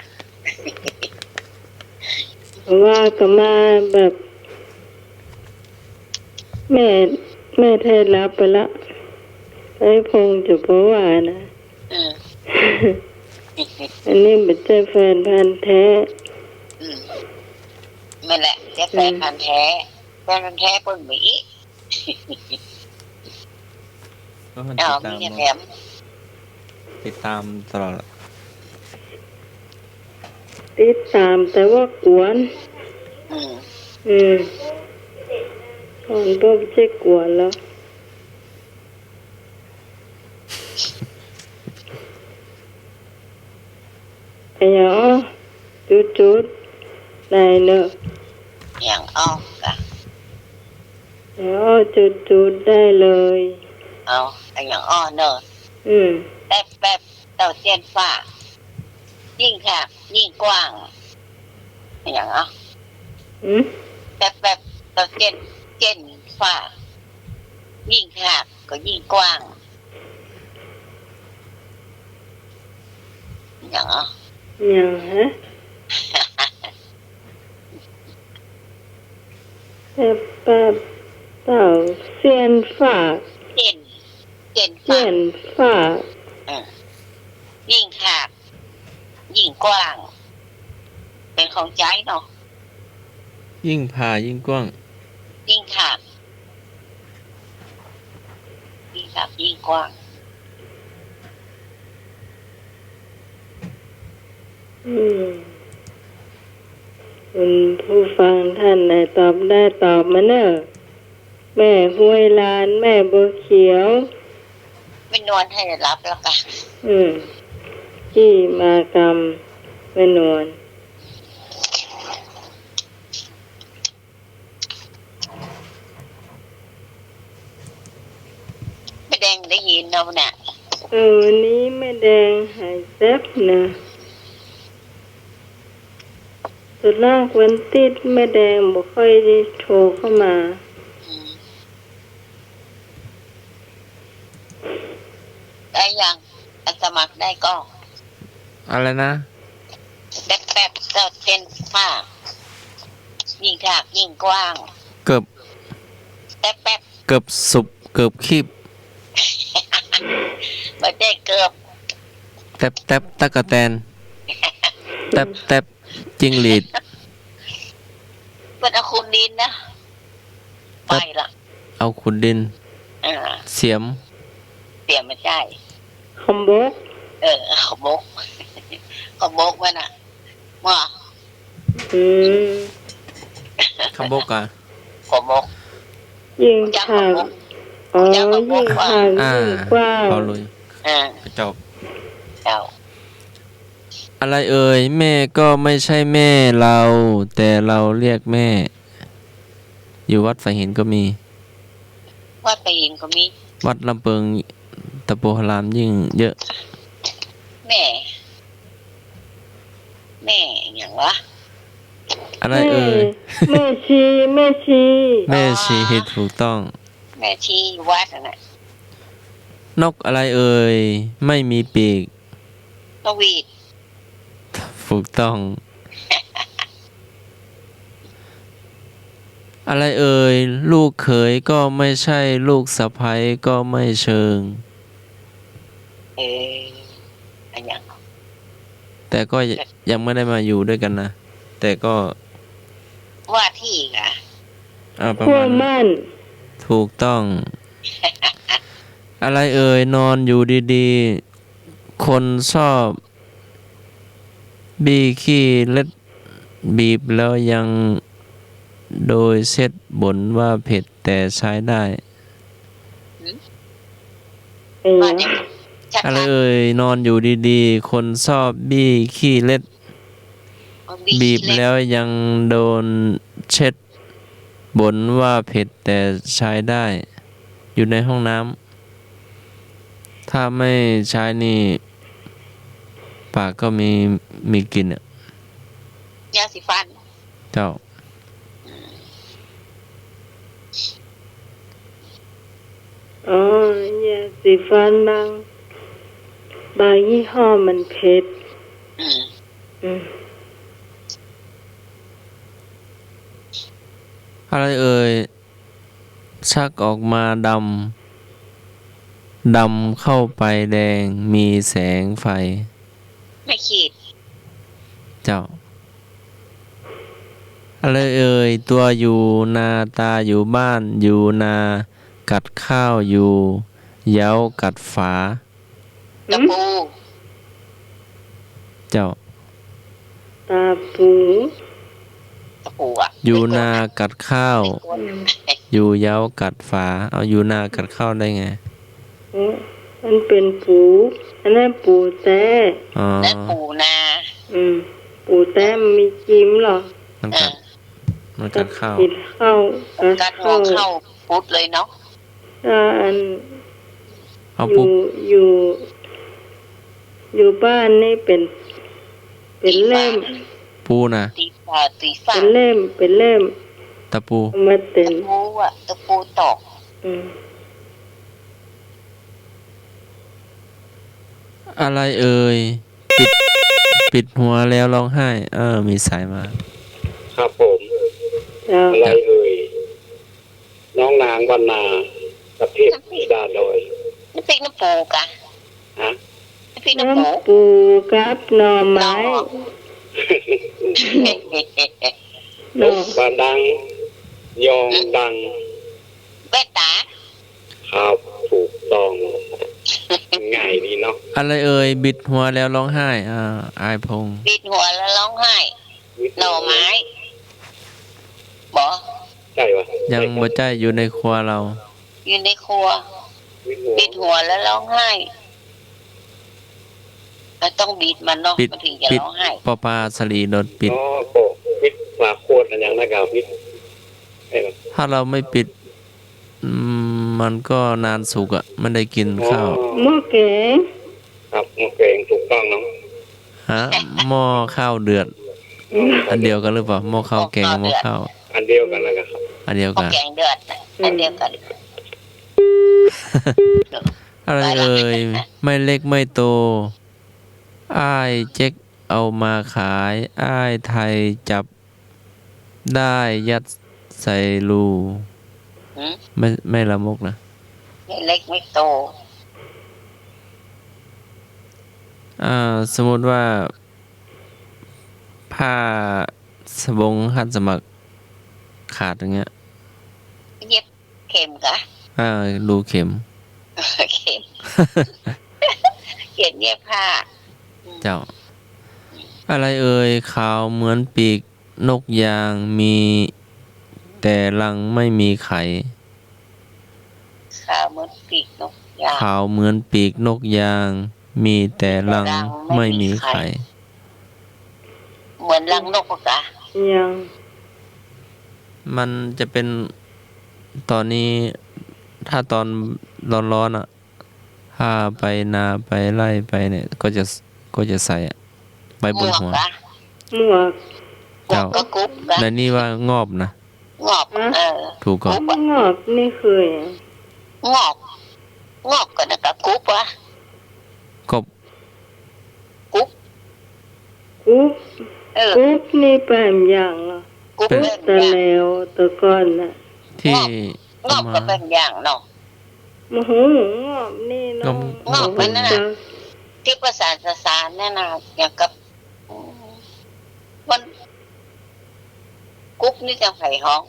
ว่าก็มาแบบแม่เทศรับไปละไอ้พงจุเพราะว่านะอันนี้เป็นเจ้าแฟนพันธุ์แท้ไม่แหละเจ้าแฟนพันธุ์แท้แฟนพันธุ์แท้เปิ้ลหมีติดตามตลอดติดตามแต่ว่ากวนก่อนก็ไม่ใช่กวนแล้วไอ้ยังจุดได้เนอะอย่างกะจุดได้เลยไอ้อย่างเนอะแป๊บเต่าเจียนฟ้ายิ่งค่ะยิ่งกว้างอย่างแป๊บเต่าเจียนฟ้ายิ่งค่ะก็ยิ่งกว้างอย่างฮะแป๊บเต่าเจียนฟ้าเจียนฟ้ายิ่งค่ะยิ่งกว้างเป็นของใจเนาะยิ่งผ่ายิ่งกว้างยิ่งค่ะยิ่งกว้างคุณผู้ฟังท่านไหนตอบได้ตอบมาเนอะ แม่ห้วยลานแม่บัวเขียว ไม่นอนให้รับแล้วกัน ที่มากรรมแม่นวล ไม่แดงได้ยินเราเนี่ย วันนี้แม่แดงหายแซ่บนะส่วนมากวันติดแม่แดงบ่ค่อยได้โทรเข้ามา ได้ยังอันสมัครได้ก็ อะไรนะ แป๊บๆเต้นมากยิ่งถากยิ่งกว้าง เกือบ แป๊บ เกือบสุบเกือบคีบ ๆไม่ได้เกือบ แตบแตบตะกะแตนแตบแตบจิงหรีด เป็นอาคุณดินนะไปละ เอาขุดดิน เสียม เสียไม่ใช่ คอมโบก ขบกขบกมันอ่ะมา คำบกอ่ะ ขบก ยิง จักข ทาง บก ยิงทางยิ่งกว้าง พอลุย กระจบ เจ้า อะไรเอ่ยแม่ก็ไม่ใช่แม่เรา แต่เราเรียกแม่ อยู่วัดฝายหินก็มี วัดไปหินก็มี วัดลำเปิงตะโปหรามยิ่งเยอะ แม่อย่างวะ อะไรเอ่ย แม่ชีแม่ชี แม่ชีถูกต้อง แม่ชีวัดน่ะ นกอะไรเอ่ยไม่มีปีก นกหวีด ถูกต้อง อะไรเอ่ยลูกเขยก็ไม่ใช่ลูกสะใภ้ก็ไม่เชิง อันอย่าง แต่ก็ยังไม่ได้มาอยู่ด้วยกันนะ แต่ก็ ว่าที่อ่ะ ประ ขั้ว มาณ มั่น ถูกต้อง อะไรเอ่ยนอนอยู่ดีๆ คนชอบบี้ขี้เล็ดบีบแล้วยังโดยเซ็ตบ่นว่าเผ็ดแต่ใช้ได้ ว่าเนี่ยชัด อะไรเอ่ยนอนอยู่ดีๆ คนชอบบี้ขี้เล็ดบีบแล้วยังโดนเช็ดบ่นว่าเผ็ดแต่ใช้ได้ อยู่ในห้องน้ำถ้าไม่ใช้นี่ปากก็มีกลิ่นอ่ะ ยาสีฟัน เจ้า ยาสีฟันบางยี่ห้อมันเผ็ด อะไรเอ่ยชักออกมาดำเข้าไปแดงมีแสงไฟ ไม่ขีด เจ้า อะไรเอ่ยตัวอยู่นาตาอยู่บ้านอยู่นากัดข้าวอยู่เหย้ากัดฝา ตะปู เจ้า ตาปู ตะปูอ่ะ อยู่นากัดข้าว อยู่เหย้ากัดฝาเอาอยู่นากัดข้าวได้ไง มันเป็นปูอันนั้นปูแต้ อ๋อ และปูนา ปูแต้มันมีจิ้มหรอ มันกัดข้าว กินข้าว กัดหัวเข้าปุ๊ดเลยเนาะ อัน เอา อ ปุ๊บ ยู่บ้านนี่เป็นเล่ม ปูนะ ตีฝ่าตีฝ่า เป็นเล่ม ตะปู เอามาเต็น ตะปูอ่ะตะปูตอก อะไรเอ่ยปิดหัวแล้วร้องไห้ มีสายมา ครับผม แล้ว อะไรเอ่ยน้องนางวันนากับเทพธิดาลอย น้ำพริกน้ำปูกะ ฮะ น้ำพริกน้ำปู น้ำปูกับหน่อไม้ นกบานดัง ยองดัง เบตตา ครับถูกต้องง่ายดีเนาะ อะไรเอ่ยบิดหัวแล้วร้องไห้อายพงษ์ ปิดหัวแล้วร้องไห้หน่อไม้บอ ใช่ปะ ยังบ่ใจอยู่ในครัวเรา อยู่ในครัว วิทหัว บิดหัวแล้วร้องไห้มันต้องบีบมันเนาะ ปิด มันถึงจะ ปิด ร้องไห้ ปอปาสลีโดนปิด อ๋อโปะวิทฝาโคตรอันอย่างนั้นกับวิทไอ้มัน ถ้าเราไม่ปิดมันก็นานสุกอ่ะไม่ได้กินข้าว หม้อแกง ครับมันเก่งถูกต้องเนาะ ฮะหม้อข้าวเดือด อันเดียวกันหรือเปล่าหม้อข้าวแกงกับหม้อข้าว อันเดียวกันแล้วกันครับ อันเดียว ข้าว กัน แกงเดือดนะอันเดียวกัน อะไรเอ่ยไม่เล็กไม่โต อ้ายเจ๊กเอามาขาย อ้ายไทยจับได้ยัดใส่รู หืม ไม่ละมุกนะ ไม่เล็กไม่โต สมมติว่าผ้าสบงหัดสมัครขาดอย่างเงี้ย เย็บเข็มกะ รูเข็ม เข็มเขียนเย็บผ้า เจ้า อะไรเอ่ยขาวเหมือนปีกนกยางมีแต่รังไม่มีไข่ ขาวเหมือนปีกนกยาง ขาวเหมือนปีกนกยาง มีแต่รังไม่มีไข่ เหมือนรังนกกะ ยัง มันจะเป็นตอนนี้ถ้าตอนร้อนๆอ่ะถ้าไปนาไปไล่ไปเนี่ยก็จะใส่อะไปบนหัว กะ หมวก หมวกก็กุ๊บกะ และนี่ว่างอบนะ งอบ ถูกก่อน กุ๊บ งอบนี่เคยอะ งอบงอบกันนะกะกุ๊บวะ กบ กุ๊บ กุ๊บ กุ๊ กุ๊บนี่แปมอย่างเหรอ กุ๊บ เป็น เป็น ตะ อย่าง แล้วตะก้อนน่ะ ที่ ง เอา อบ มา ก็เป็นอย่างเนาะ มโหงอบนี่น้อง งอบมันน่ะ ที่ภาษาสารเนี่ยนะอย่างกับมันกุ๊บนี่จะไผ่ห้อง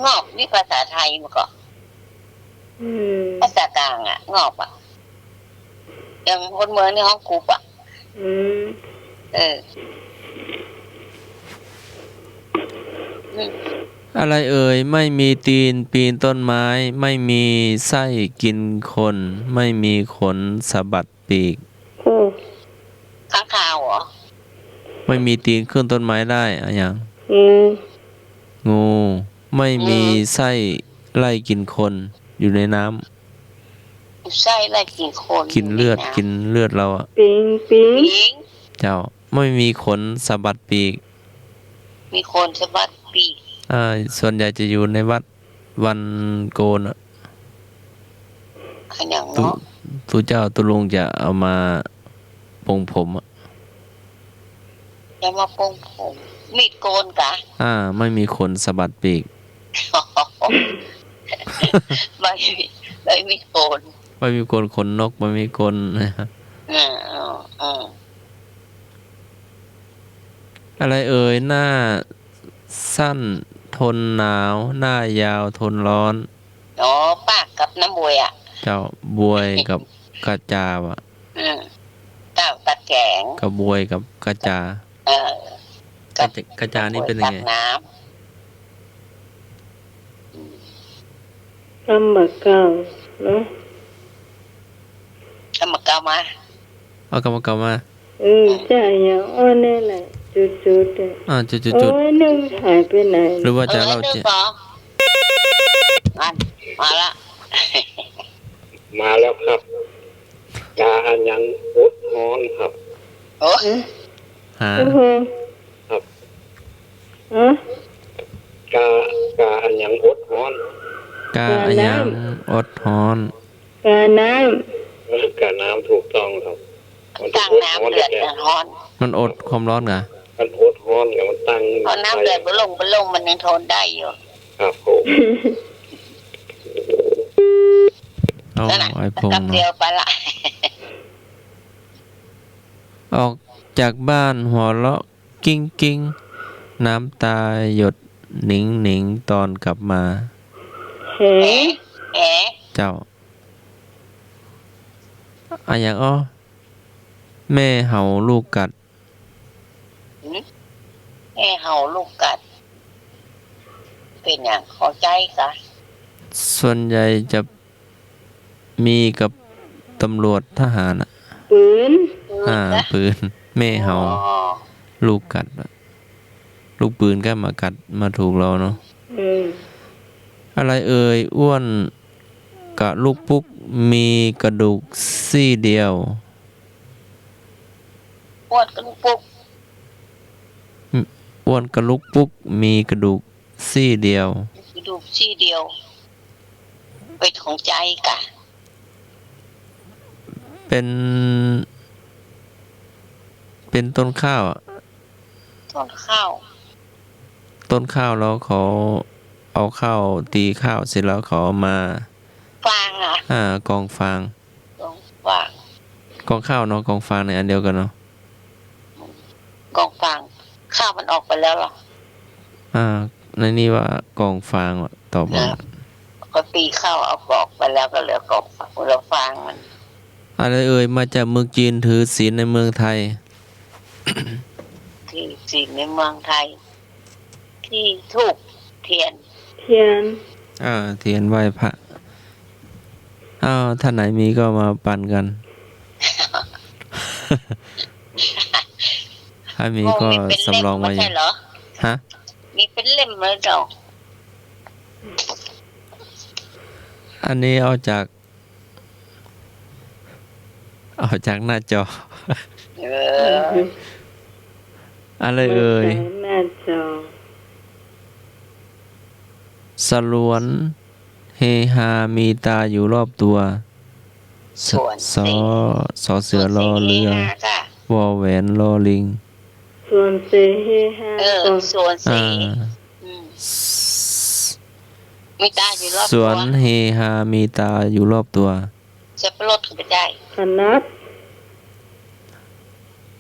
งอบนี่ภาษาไทยมันก็ อืม ภาษากลางอ่ะ งอบอ่ะอย่างคนเมืองนี่ห้องกุ๊บอ่ะ อืม เอออืม อะไรเอ่ยไม่มีตีนปีนต้นไม้ ไม่มีไส้กินคน ไม่มีขนสะบัดปีก โอ้ ข้างคาวเหรอ ไม่มีตีนขึ้นต้นไม้ได้อะอย่าง งู งูไม่มีไส้ไล่กินคนอยู่ในน้ำ ไส้ไล่กินคน กินเลือดกินเลือดเราอะ ปิงปิง หญิง เจ้าไม่มีขนสะบัดปีก มีคนสะบัดปีก ส่วนใหญ่จะอยู่ในวัดวันโกนอะ ขยัน ตุ เนาะ ตุเจ้าตุลุงจะเอามาปรงผมอะ จะมาปงผมมีดโกนกะ ไม่มีขนสะบัดปีก ไม่มีไม่มีโกน ไม่มีขนขนนกไม่มีขน อืมอืม อะไรเอ่ยหน้าสั้นทนหนาว หน้ายาวทนร้อน อ๋อปากกับน้ำบวยอ่ะ เจ้าบวยกับกระจาวอะ อืมเต้าตะแกง กับบวยกับกระจา เออก ระจานี่เป็นยังไง ตักน้ กำบักเก่าเนาะ ำทำมาเกามา เอากรรมกรรมมา จ่ายอย่างอ้อนนี่แหละจุดๆเนี่ย จุด โอ้ยหนึ่งหายไปไหน หรือว่าจะ เออ เล่า นึก เจ ก่อนนั่นมาละ มาแล้วครับกาอันยังอดฮ้อนครับ โอ้ หา โอ้โห ครับ ฮะ กาอันยังอดฮ้อน กาอะยังอดฮ้อน กาน้ กาน้ำถูกต้องครับมัน ตั้ง อด น้ำ ฮ้อน เดือด แก่ ร้อน มันอดความร้อนเหรอ มันอดฮ้อนกับมันตั้ง พอน้ำเดือดไปลงมันยังทนได้อยู่ ครับผม ำ เอา นั่นน่ะ ไอ้พง กับ ษ์ เดียวไปละ ออกจากบ้านหัวเราะกิ้งกิ้งน้ำตาหยดหนิงหนิงตอนกลับมา เฮ้ แหมแหม เจ้าอะอย่างอ้อแม่เห่าลูกกัด แม่เห่าลูกกัด เป็นอย่างขอใจกะ ส่วนใหญ่จะมีกับตำรวจทหารอะ ปืน ปืนแม่เห่า อ๋อ ลูกกัดอะลูกปืนก็มากัดมาถูกเราเนาะ อืม อะไรเอ่ยอ้วนกะลูกปุ๊กมีกระดูกซี่เดียว ปวดกระดูกปุก อ้วนกระลูกปุ๊กมีกระดูกซี่เดียว กระดูกซี่เดียว เป็นของใจกะ เป็นต้นข้าวอะ ต้นข้าว ต้นข้าวแล้วเขาเอาข้าวตีข้าวเสร็จแล้วเขาเอามา ฟางอ่ะ กองฟาง กองฟาง กองข้าวเนาะกองฟางในอันเดียวกันเนาะ กองฟางข้าวมันออกไปแล้วเหรอ ในนี้ว่ากองฟางว่ะตอบว่า ก็ตีข้าวเอาออกไปแล้วก็เหลือกองฟางเหลือฟางมัน อะไรเอ่ยมาจากเมืองจีนถือศีลในเมืองไทย ที่จีนในเมืองไทย ที่ถูกเทียน เทียน เทียนไหว้พระท่านไหนมีก็มาปั่นกัน ถ้ามีก็ มีเป็น สำรอง เล่ม มา ไม่ อ ใช่ ยู่ เหรอ ฮะ มีเป็นเล่มเลยเจ้า อันนี้เอาจากหน้าจอ เออ อะไรเอ่ย หน้าจอ สลวนเฮฮามีตาอยู่รอบตัวส ส่วน สอสอเสือรอเรือ ส่วนสี่ค่ะ วอแหวนรอลิง ส่วนเซเฮฮา ส่วน อ่า สีอืมมีตาอยู่รอบ ส ตัว วนเฮฮามีตาอยู่รอบตัว จะปลดก็ไม่ได้ คณะ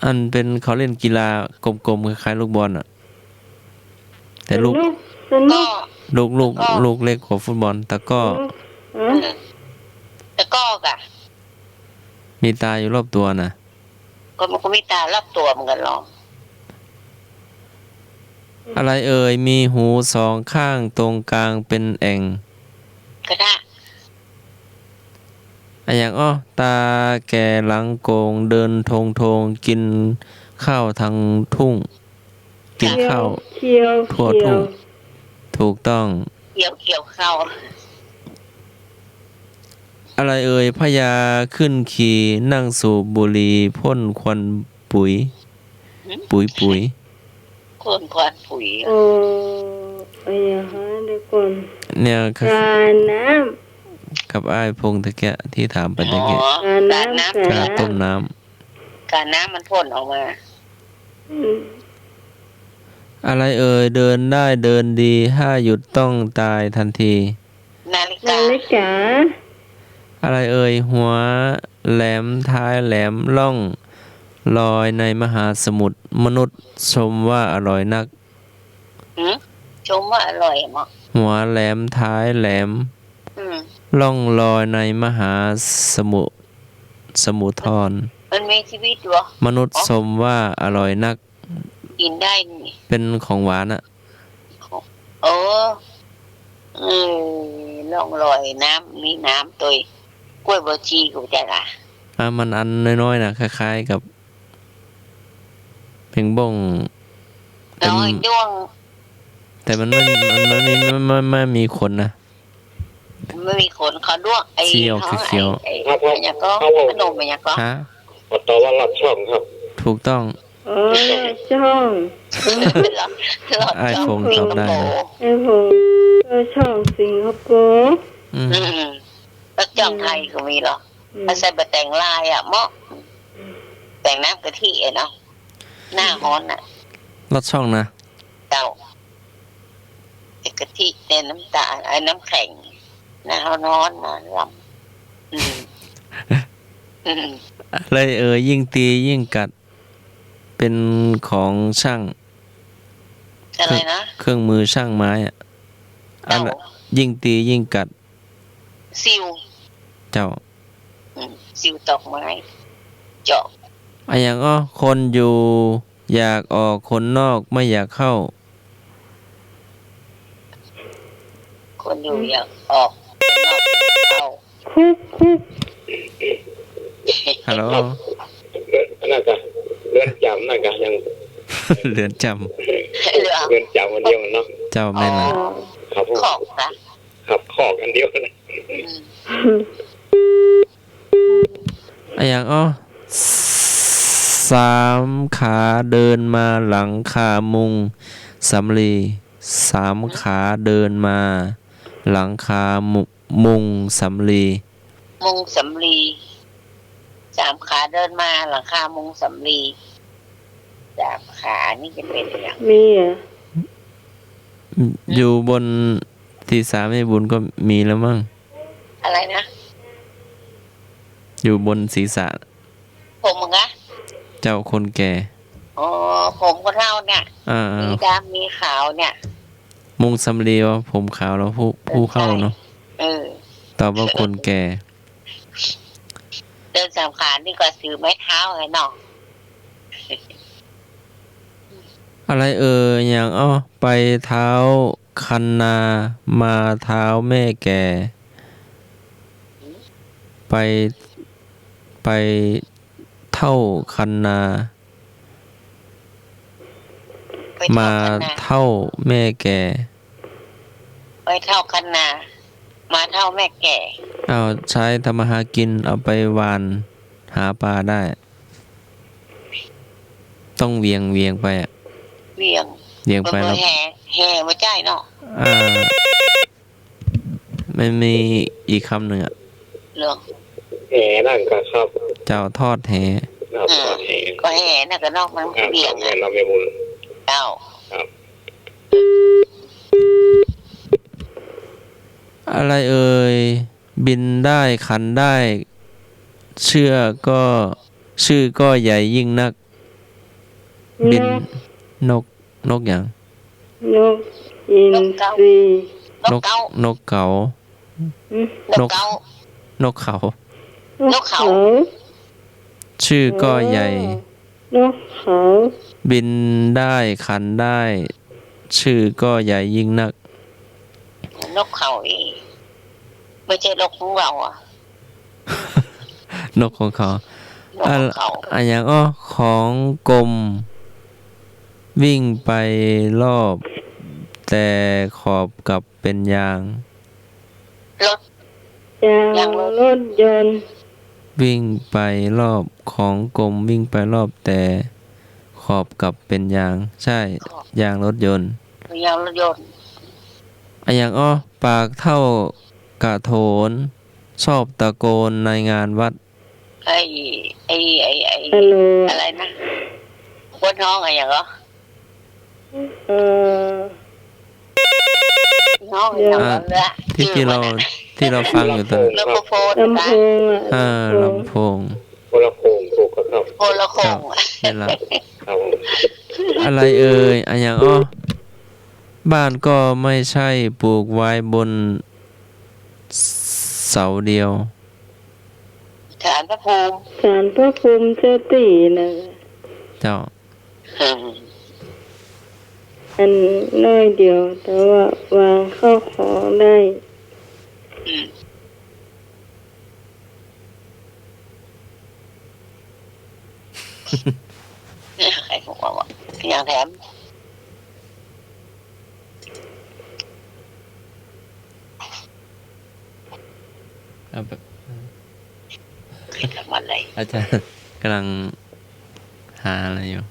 อันเป็นเขาเล่นกีฬากลมๆคล้ายๆลูกบอลอ่ะ แต่ลูก สนุ ก็ ก ลูกเล็กกว่าฟุตบอลแต่ก็ อ๋อ แต่ก็กะ มีตาอยู่รอบตัวนะ ก็มันก็มีตารอบตัวเหมือนกันหรอก อะไรเอ่ยมีหูสองข้างตรงกลางเป็นแอ่ง ก็ได้ อย่างตาแก่หลังโกงเดินทงกินข้าวทางทุ่ง กินข้าว เขียว ทั่ว เขีย ทุ่ ว ง ถูกต้อง เกี่ยวเข้า อะไรเอ่ยพญาขึ้นขี่นั่งสูบบุหรี่พ่นควันปุ๋ย ปุ๋ย คนควันปุ๋ย โอ้ไอ้ยาฮะเดี๋ยวก่อน เนี่ย กาน้ กับอ้ายพงตะแกะที่ถามไปตะ อ๋อ แกะ การน้ำ การต้มน้ การน้ำมันพ่นออกมา ำอืม ำอะไรเอ่ยเดินได้เดินดีถ้าหยุดต้องตายทันที นาฬิ นา กา ฬิกา อะไรเอ่ยหัวแหลมท้ายแหลมล่องลอยในมหาสมุทรมนุษย์ชมว่าอร่อยนัก ชมว่าอร่อยมั้ง หัวแหลมท้ายแหลม อืม ล่องลอยในมหาสมุทร มันมีชีวิตเหรอ มนุษย์ชมว่าอร่อยนัก กินได้นี่ เป็นของหวานอะ โอ้ล่องลอยน้ำมีน้ำตัวกล้วยบวชีกูจะละ มันอันน้อยๆนะคล้ายๆกับเพ่งบ้งแต่ น้อยด้วง แต่มันไม่มีขนนะ ไม่มีขนเขาด้วงไอ้ เขียว เขา เขียว ไอ้อย่างก็ขนมอย่างก็ ฮะ ขอตอบว่าหลับช่องครับ ถูกต้อง อ๋อช่อง หลอด ไอ้พงตอบได้นะ ไอ้ผมช่องสิงคโปร์ อืม แล้วจอมไทยก็มีหรอเอาใส่บะแต่งลายอ่ะเหมาะแต่งน้ำกะทิเนาะหน้าฮ้อนอ่ะ ลอดช่องนะ เต่าไอ้กะทิเนี่ยน้ำตาลไอ้น้ำแข็งหน้าร้อนมาลำอืม อะไรยิ่งตียิ่งกัด เป็นของช่าง อะไรนะ เครื่องมือช่างไม้อะอัน เต่า น่ะยิ่งตียิ่งกัด ซิว เจ้า ซิวตอกไม้เจาะ อย่างคนอยู่อยากออกคนนอกไม่อยากเข้า คนอยู่อยากออกนอกเข้า คุก ฮัลโหล นั่นก็เรือนจำนั่นก็ยัง เรือนจ เหลือ เรือนจำอันเดียวเนาะ ำเจ้าแม่นละ ครับผม ของนะ ครับขอกอันเดียวนะ อะอย่างอ้อสามขาเดินมาหลังคามุงสำลีสามขาเดินมาหลังคามุงสำลี มุงสำลีสามขาเดินมาหลังคามุงสำลีสามขานี่จะเป็นอย่าง มีอ่ะ อยู่บนที่สามให้บุญก็มีแล้วมั้ง อะไรนะ อยู่บนศีรษะ ผมมึงอะ เจ้าคนแก่ อ๋อผมคนเล่าเนี่ย อ่า มีดำมีขาวเนี่ย มุงสำลีว่าผมขาวแล้วผู้เข้าเนาะ เออ ตอบว่าคนแก่ เดินสามขานี่ก็ถือไม้เท้าไงเนาะ อะไรอย่างอ้อไปเท้าคันนามาเท้าแม่แก่ ไปเท่าคันนา ไป มา เท่าคันนา เท่าแม่แก่ ไปเท่าคันนา มาเท่าแม่แก่ เอาใช้ทำมาหากินเอาไปหวานหาปลาได้ ต้องเวียงไปอะ เวียง เวียง เบ ไป อ แล้ว ร์แห่มาใจเนาะ มันมีอีกคำหนึ่งอ่ะ เรื่อง แหนั่นก็ครับ เจ้าทอดแห ครับแห ก็แห่น่ะก็นอกมัน ครับ เวียง แม่ อะ เราไม่บุญ เจ้า ครับ อะไรบินได้ขันได้ ชื่อก็ใหญ่ยิ่งนัก บินนกอย่าง นกอินทรี นกเก้าน กเขา นกเก้าน กเขา นกเขา ชื่อก็ใหญ่ นกเขา บินได้ขันได้ ชื่อก็ใหญ่ยิ่งนัก นกเขาอีไม่ใช่นกของเราอ่ะ นกของเขา นกของเขา อันอย่างของกลม วิ่งไปรอบ แต่ขอบกับเป็นยาง รถ ยางรถยนต์ วิ่งไปรอบของกลมวิ่งไปรอบแต่ขอบกับเป็นยาง ใช่ยางรถยนต์ ยางรถยนต์ อันอย่างปากเท่ากระโถน ชอบตะโกนในงานวัด ไอ้ ฮัลโหล อะไรนะวัดน้องอะไรอย่างเหรอ เอ่อ น้องอย่างนั้นแหละ ที่เราฟังอยู่ตอน แล้วก็โฟน ลำโพงอ่ะ ลำโพง คนละโคงถูกครับ โฟนละคง นี่ละ ครับผม อะไรอันอย่างบ้านก็ไม่ใช่ปลูกไว้บนเสาเดียว ฐานพระภูมิ ศาลพระภูมิเจ้าตีนะ เจ้า อันน้อยเดียว แต่ว่าวางเข้าของได้ ใครบอกว่าอย่างแถม เอาแบบ ทำอะไร อาจารย์กำลังหาอะไรอยู่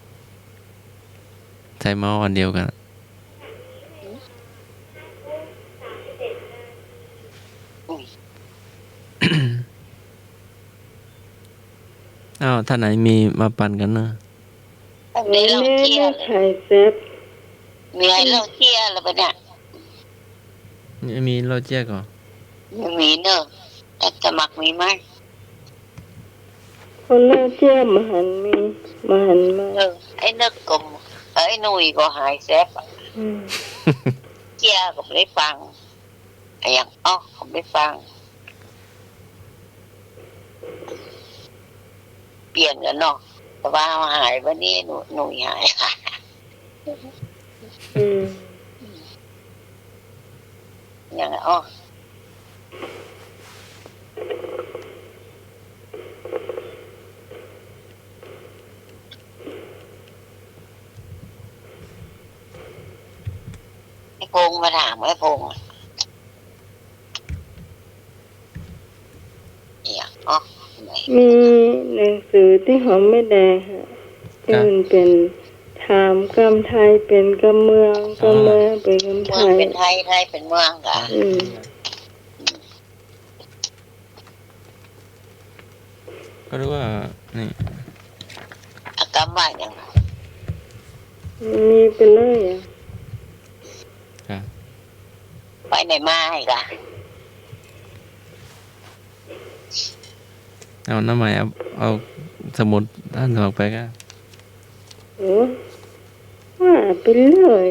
ใช้เมาส์อันเดียวกัน อ้าวท่านไหนมีมาปั่นกันเนอะ มีเรา แม่ เที่ย แม่ เลย ไข่แซ่บ มีให้เราเที่ยแล้วปะเนี่ย มีโรเจ๊ก่อน ไม่มีเนอะแต่สมัครมีไหม คนเล่าเจ้ามาหันมีมาหันมา ไอ้เนกกลมไอ้หนุ่ยก็หายแซ่บ อืม เที่ยก็ไม่ได้ฟังไอ้อย่างผมไม่ฟัง เปลี่ยนกันเนาะแต่ว่าหายวันนี้หนุ่ยหาย อืม อย่างไรอ๋อไอ้พงมาถามไอ้พงอย่างอ๋อไหน มีหนังสือที่หอมไม่แดงฮะที่มันเป็นถามกำไทยเป็นกำเมืองกำเมืองเป็นกำไท เมือง ย เป็นไทยไทยเป็นเมืองกะ ก็รู้ว่านี่ อากรรมว่าอย่างไร มีไปเลยอ่ะ ครับ ไปไหนมาให้กะ เอาน้ำใหม่เอาสมุดด้านออกไปก็ โอ้ว่าไปเลย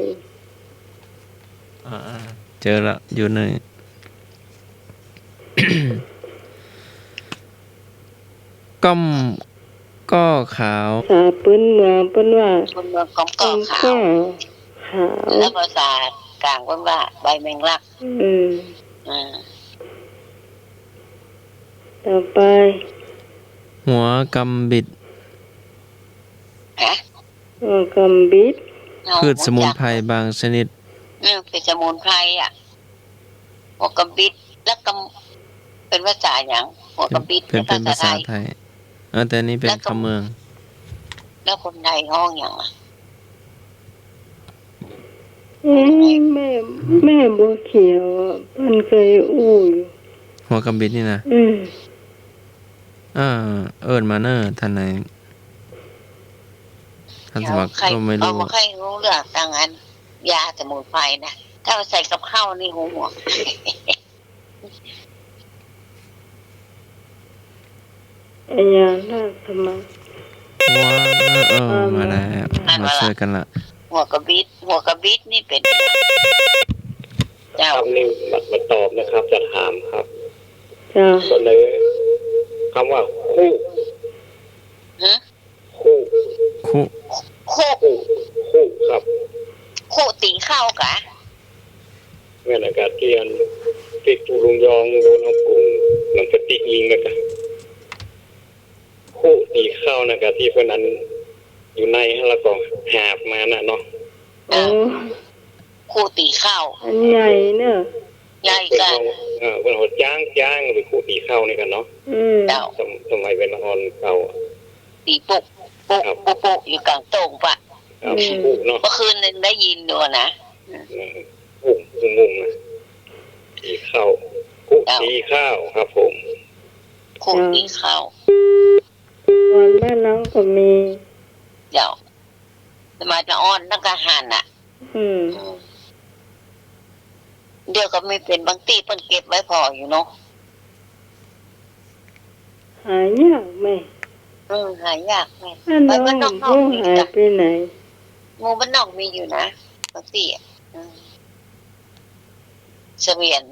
อ่าเจอแล้วอยู่ใน ก้มก็ขาว สาปืนเมืองเป็นว่า คนเมืองของเกาะขาว ขาว แล้วภาษากลางเป็นว่าใบแมงลัก อืม อืม ต่อไป หัวกำบิด ฮะ กำบิด พืชสมุนไพรบางชนิด เป็นสมุนไพรอ่ะหัวกำบิดแล้วกำเป็นภาษาอย่างหัวกำบิด เป็นภาษาไทยแต่อันนี้เป็นคำเมือง แล้วคนไทยห้องอย่างอ่ะ แม่บัวเขียวอ่ะมันเคยอู้อยู่ หัวกำบิดนี่นะ เอิญมาเนอร์ท่านไหนท่านสมัครก็ไม่ เอา รู้ มาใครรู้เรื่องต่างอันยาสมุนไพรนะถ้าใส่กับข้าวนี่หัว ไอ้ยาลากทำไม มาแล้วมาช่วยกันละ หัวกระบิดนี่เป็นเจ้า คำนี้มาตอบนะครับจะถามครับ จ้า เสนอคำว่าคู่ ฮะ คู่ คุ โค คู่ครับ โคตีข้าวกะ เมื่อไหร่กเทียนติดตูลุงยองโดนเอากลุ่มหลังจากติยิงนะครับคู่ตีเข้านะครับที่เพื่อนนั้นอยู่ในแล้วก็หาบมาน่ะเนาะ โอ้ โคตีข้าว อันใหญ่เนอะ ใหญ่ เพื่อน กัน เอาเพื่อนเอาจ้างหรือคู่ตีเข้านี่กันเนาะ เจ้า สมัยเป็นละครเก่า ตีปุกปุกอยู่กลางโต่งปะ ครับคู่เนาะ เมื่อคืนนึงได้ยินดูนะ คู่มุงนะตีเข้าคู่ตีข้าวครับผม โคตีข้าว วันบ้านน้องก็มี เจ้าสมัยจะอ่อนนักอาหารน่ะ เดี๋ยวก็ไม่เป็นบางตีเพิ่นเก็บไว้พออยู่เนาะ หายากไหม หายากไหม ถ้าน้องผู้หายไปไหน งูบ้านนอกมีอยู่นะบางตีเสวียน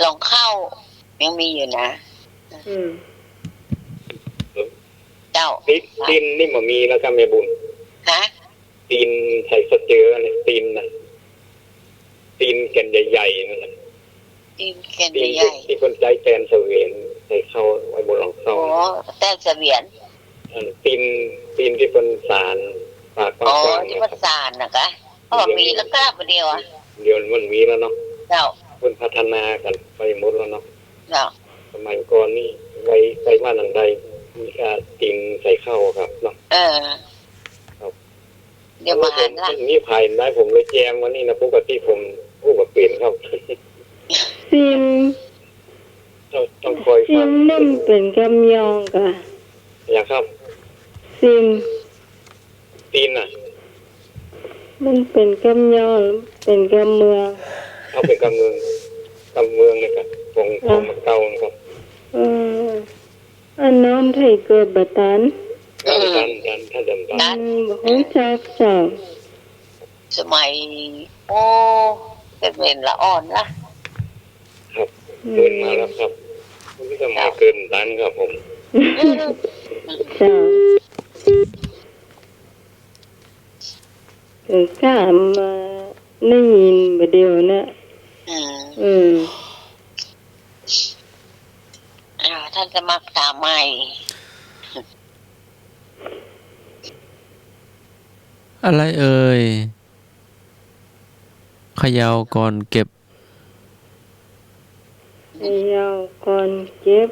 ลองเข้ายังมีอยู่นะเจ้า ตีนนี่มันมีแล้วก็แม่บุญ ฮะ ตีนใส่สเจอเนี่ยตีนนะตีนแก่นใหญ่ๆนั่นแหละ ตีนแก่น ตีน ใหญ่ ที่คนใจแกนเสวียนใส่เข้าไว้บนหลัง ๆ เข้า โอ้แต่เสวียน ตีนที่เป็นสารปากก อ๋อ ว้าง ที่มันสานนะคะเพราะว่ามีแล้วก็ประเดียวอ่ะ เดี๋ยวมันมีแล้วเนาะ เจ้า คนพัฒนากันไปหมดแล้วเนาะ เจ้า สมัยก่อนนี่ไปบ้านหลังใดมีการตีนใส่เข้าครับเนาะ เดี๋ยวมาหันละ นี่ภายได้ผมเลยแจมวันนี้นะปกติผมพูดกับเปลี่ยนครับ ซิม ต้องคอย ซิ ฟัง มนั่นเป็นกำยองกะ อย่าครับ ซิม ตีนน่ะ มันเป็นกำยองเป็นกำเมือง เขาเป็นกำเมืองเลยครับของมาเก่านะครับ อันน้องไทยเกิดบัตัน ดันถ้าดำ บอกจักจัง สมัยโอ้เป็นเวรละอ่อนนะครับ เกินมาแล้วครับนี่สมัยเกินดันครับผม จ้ากล้ามา ได้ยินบ่เดียวนะ อืม อืม ท่านจะมักถามใหม่ อะไรเอ่ยเขยาวก่อนเก็บ ให้ยาวก่อนเก็บ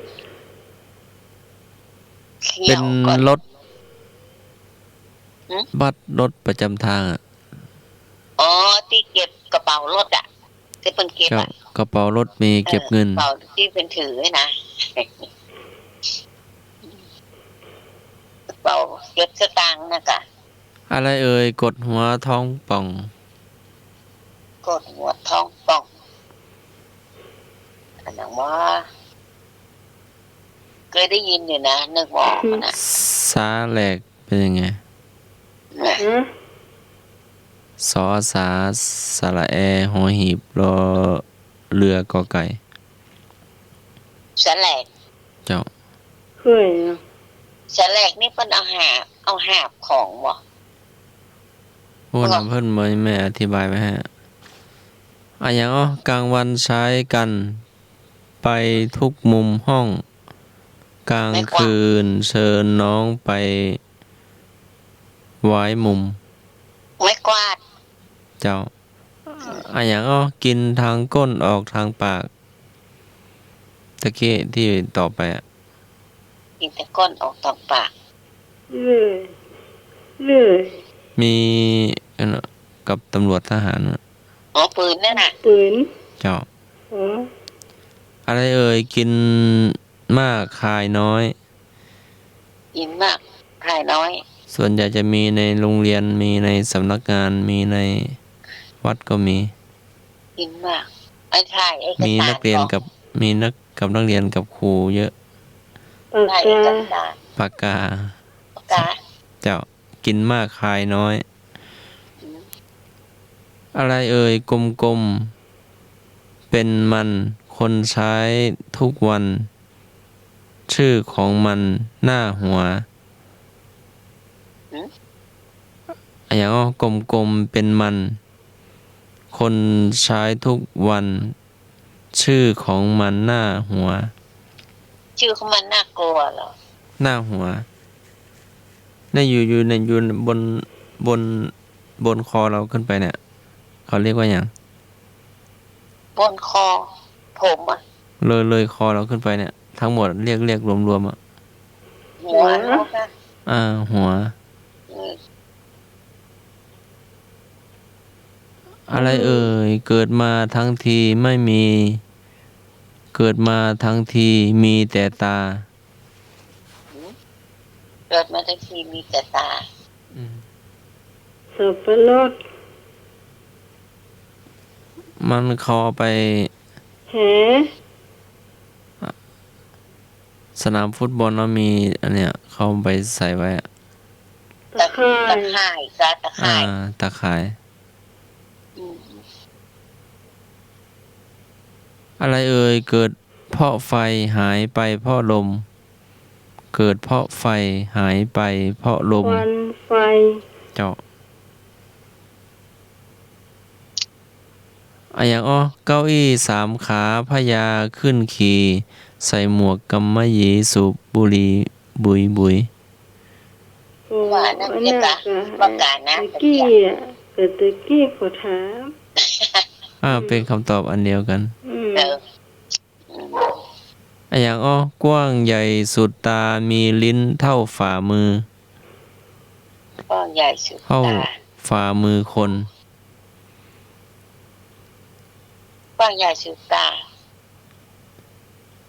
เขี เป็ ย น วก่อน รถ หืม บัตรรถประจำทางอ่ะ อ๋อที่เก็บกระเป๋ารถอ่ะที่เป็นเก็บ เจ้า อ่ะ กระเป๋ารถมีเก็บเงิน กระเป๋าที่เป็นถือนะกระเป๋าเก็บสตางค์นะกะ อะไรเอ่ยกดหัวท้องป่อง กดหัวท้องป่องอันนั้นว่าเคยได้ยินอยู่นะนึกว่านะ สาแหลกเป็นยังไง ฮะ สอสาสระแอหอหีบรอเรือกอไก่ แสลก เจ้า เคยนะ แสลกนี่เป็นเอาหาบของบ่ โอ้น้ำเพิ่นบ่แม่อธิบายไว้ให้อะหยังอ๋อกลางวันใช้กัน ไปทุกมุมห้อง กลางคืนเชิญน้องไปไว้มุม ไม้กวาด เจ้าอะหยังอ๋อกินทางก้นออกทางปากตะกี้ที่ต่อไปอ่ะ กินแต่ก้นออกทางปาก เรื่อย มีอันน่ะกับตำรวจทหารน่ะ อ๋อปืนนั่นน่ะ ปืน เจ้า อ๋อ อะไรเอ่ยกินมากคายน้อย กินมากทายน้อย ส่วนใหญ่จะมีในโรงเรียนมีในสำนักงานมีในวัดก็มี กินมากไอ้ทายเอก มี สาร นักเรียนกับมีนักกับนักเรียนกับครูเยอะ ปาก ทายเอก า สาร ปากกา ปากกา เจ้ากินมากคายน้อย อะไรเอ่ยกลมๆเป็นมันคนใช้ทุกวัน ชื่อของมันหน้าหัวอะอย่างก็กลมๆเป็นมัน คนใช้ทุกวัน ชื่อของมันหน้าหัว ชื่อของมันน่ากลัวเหรอ หน้าหัวเนี่ยอยู่ในอยู่บนบนคอเราขึ้นไปเนี่ย เขาเรียกว่าอย่าง บนคอผมอ่ะ เลยคอเราขึ้นไปเนี่ย ทั้งหมดเรียกรวมๆอ่ะ หัวเนาะนะ หัว อืม อะไรเอ่ยเกิดมาทั้งทีไม่มี เกิดมาทั้งทีมีแต่ตา เกิดมาทั้งทีมีแต่ตา สับปะรด มันคอไป แห สนามฟุตบอลแล้วมีอันเนี้ยเขาไปใส่ไว้อะ ตะข่า ตะ ย ข่ายจ้าตะข่าย ตาข่าย อืม อะไรเอ่ยเกิดเพราะไฟหายไปเพราะลม เกิดเพราะไฟหายไปเพราะลม ควันไฟ เจ้าอะอย่างอ้อเก้าอี้สามขาพญาขึ้นขี่ใส่หมวกกำมะหยี่สูบบุหรี่บุย โอ้ ว่านั่น อัน จะ นั้น กะ ก็ ประกาศนะ ตะกี้อ่ะเกิดตะกี้ขอถาม เป็นคำตอบอันเดียวกัน อืม เอออืม อะอย่างอ้อกว้างใหญ่สุดตามีลิ้นเท่าฝ่ามือ ก็ใหญ่สุด เท่า ตา ฝ่ามือคน กว้างใหญ่สุดตา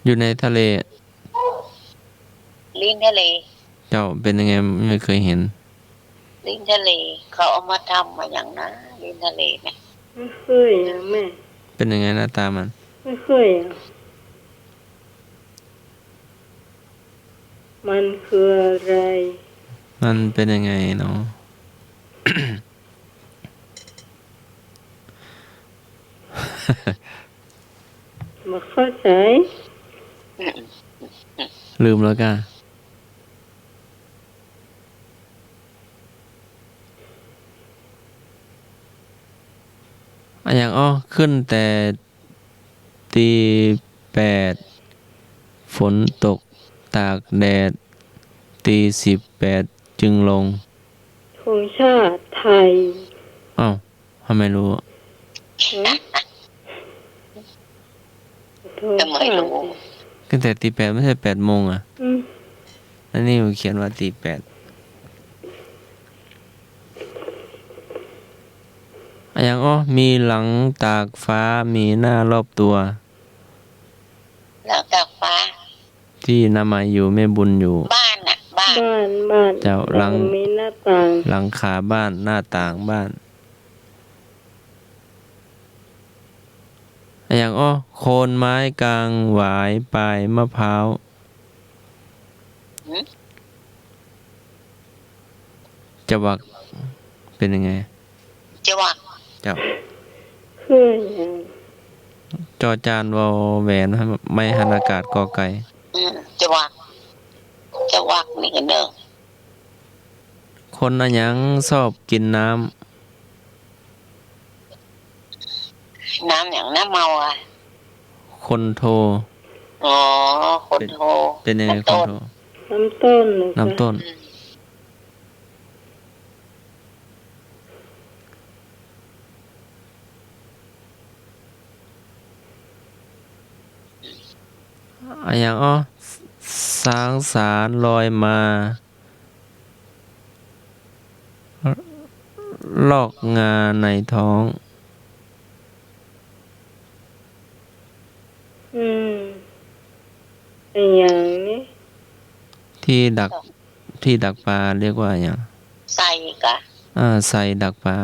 อยู่ในทะเล ลิ้นทะเล เจ้าเป็นยังไงไม่เคยเห็น ลิ้นทะเล เขาเอามาทำมาอย่างนะลิ้นทะเลเนี่ย ไม่เคยอ่ะแม่ เป็นยังไงหน้าตามัน ไม่เคยอ่ะมันคืออะไร มันเป็นยังไงเนาะ มาเข้าใจ ลืมแล้วกัน ม อะอย่างอ้อขึ้นแต่ตี8ฝนตกตากแดดตี18จึงลงธงชาติไทย อ้าวทำไมรู้อะ ฮะธง จะไม่ ชาติ รู้ ขึ้นแต่ตี8ไม่ใช่8 โมงอ่ะ อืม อันนี้มันเขียนว่าตี8อะอย่างอ้อมีหลังตากฟ้ามีหน้ารอบตัว แล้วจากฟ้า ที่นามัยอยู่แม่บุญอยู่ บ้านน่ะ บ้าน บ้าน เจ้าหลัง มีหน้าต่าง หลังคาบ้านหน้าต่างบ้านอะอย่างอ้อโคนไม้กลางหวายปลายมะพร้าว หืม จะวักเป็นยังไง จะวัก เจ้า คืออย่าง จอจานวอแหวนไม่หันอากาศกอไก่ จะวักนี่กันเด้อ คนอะหยังชอบกินน้ น้ำอย่างน้ำเมาอ่ะ ำคนโท อ๋อคนโทร เป็นยังไงคนโท น้ำต้นนะคะ น้ำต้น อะอย่างอ้อสางสารลอยมาลอกงาในท้อง อืมไอ้อย่างนี้ ที่ดักปลาเรียกว่าอย่าง ใส่กะ ใส่ดักปลา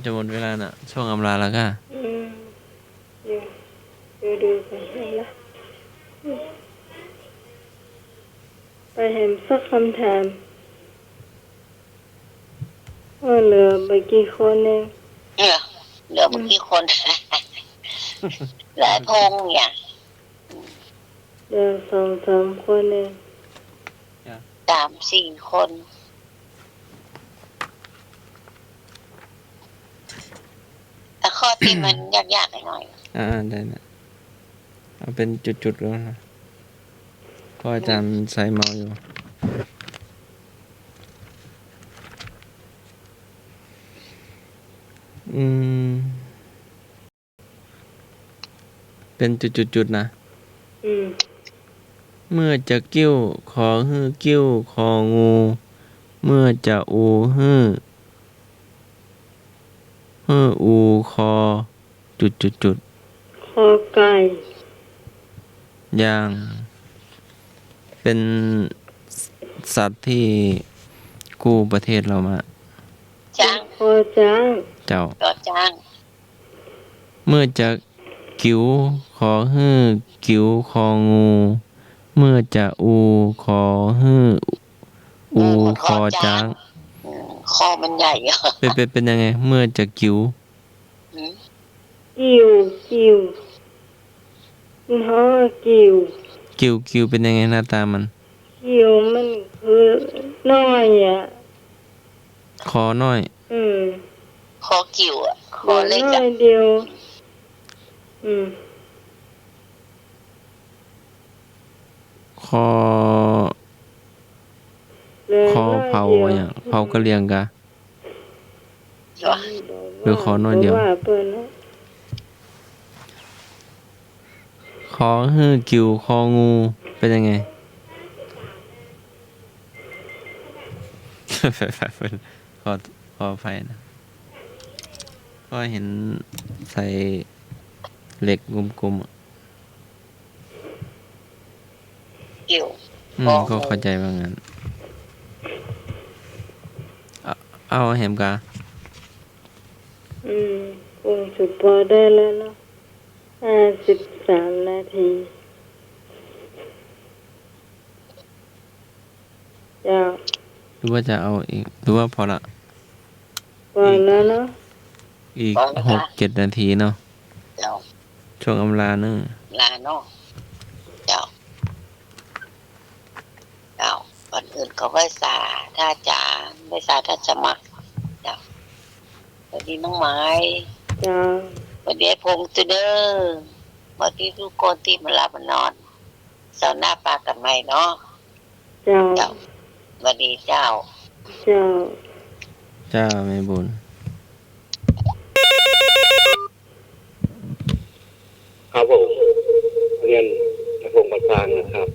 จะหมดเวลาน่ะ ช่วงอำลาแล้วก็ อืมเดี๋ยวดูกันให้ละไปเห็นสักคำถามว่าเหลือไปกี่คนเอง เหลือเมื่อกี้คน หลายพงเนี่ย เหลือ2-3 คนเอง 3-4 คนแต่ข้อที่มันยากๆหน่อย ได้นะเอาเป็นจุดๆแล้วนะเพราะอาจารย์ใส่เมาส์อยู่ เป็นจุดๆนะ อืม เมื่อจะกิ้วขอฮื้อกิ้วคองู เมื่อจะอูฮื้ออูคอจุด คอไก่ ๆอย่าง เป็นสัตว์ที่กู้ประเทศเรามา ๆจ้าง คอจ้าง เจ้า ก็จ้าง เมื่อจะกิ้วขอฮื้อกิ้วคองู เมื่อจะอูขอฮื้ออูคอจ้าง คอมันใหญ่อะ เป็นยังไง เมื่อจะกิ้ว กิ้วฮอกิ้ว กิ้วเป็นยังไงหน้าตามัน กิ้วมันคือน้อยอ่ะ คอน้อย อืม คอกิ่วอะค เดี๋ อ ยว เล็ก น้อ อะ ยเดียว อืม คอ เหลือ คอ น้อย เผา ดียว อย่างเผากะเหรียงกะ เหรอ หรือขอน้อยเดียว ว่าเปิ้นนะ ขอฮื้อกิ้วคองูเป็นยังไง ขออภัยนะก็เห็นใส่เหล็กกลมๆอะ กิ่ว ก็เข้าใจว่างั้น เอาแหมกะ อืมคงจะพอได้แล้วเนาะ53 นาทีจ้า หรือว่าจะเอาอีก หรือว่าพอละ พอแล้วเนาะ อีก6-7 นาทีเนาะ เจ้า ช่วงอำลาเนอะ ลาเนาะเจ้า อื่นก็ไหว้สาท่าจ๋าไหว้สาท่าจะมักจ้ะสวัสดีน้องไม้ จ้า สวัสดีไอ้พงษ์ตัวเด้อสวัสดีทุกคนที่มารับมานอนเสาร์หน้าปากันใหม่เนาะ จ้า เจ้าสวัสดีเจ้า เจ้า เจ้าแม่บุญ ครับผมเรียนในพงประธานนะครับ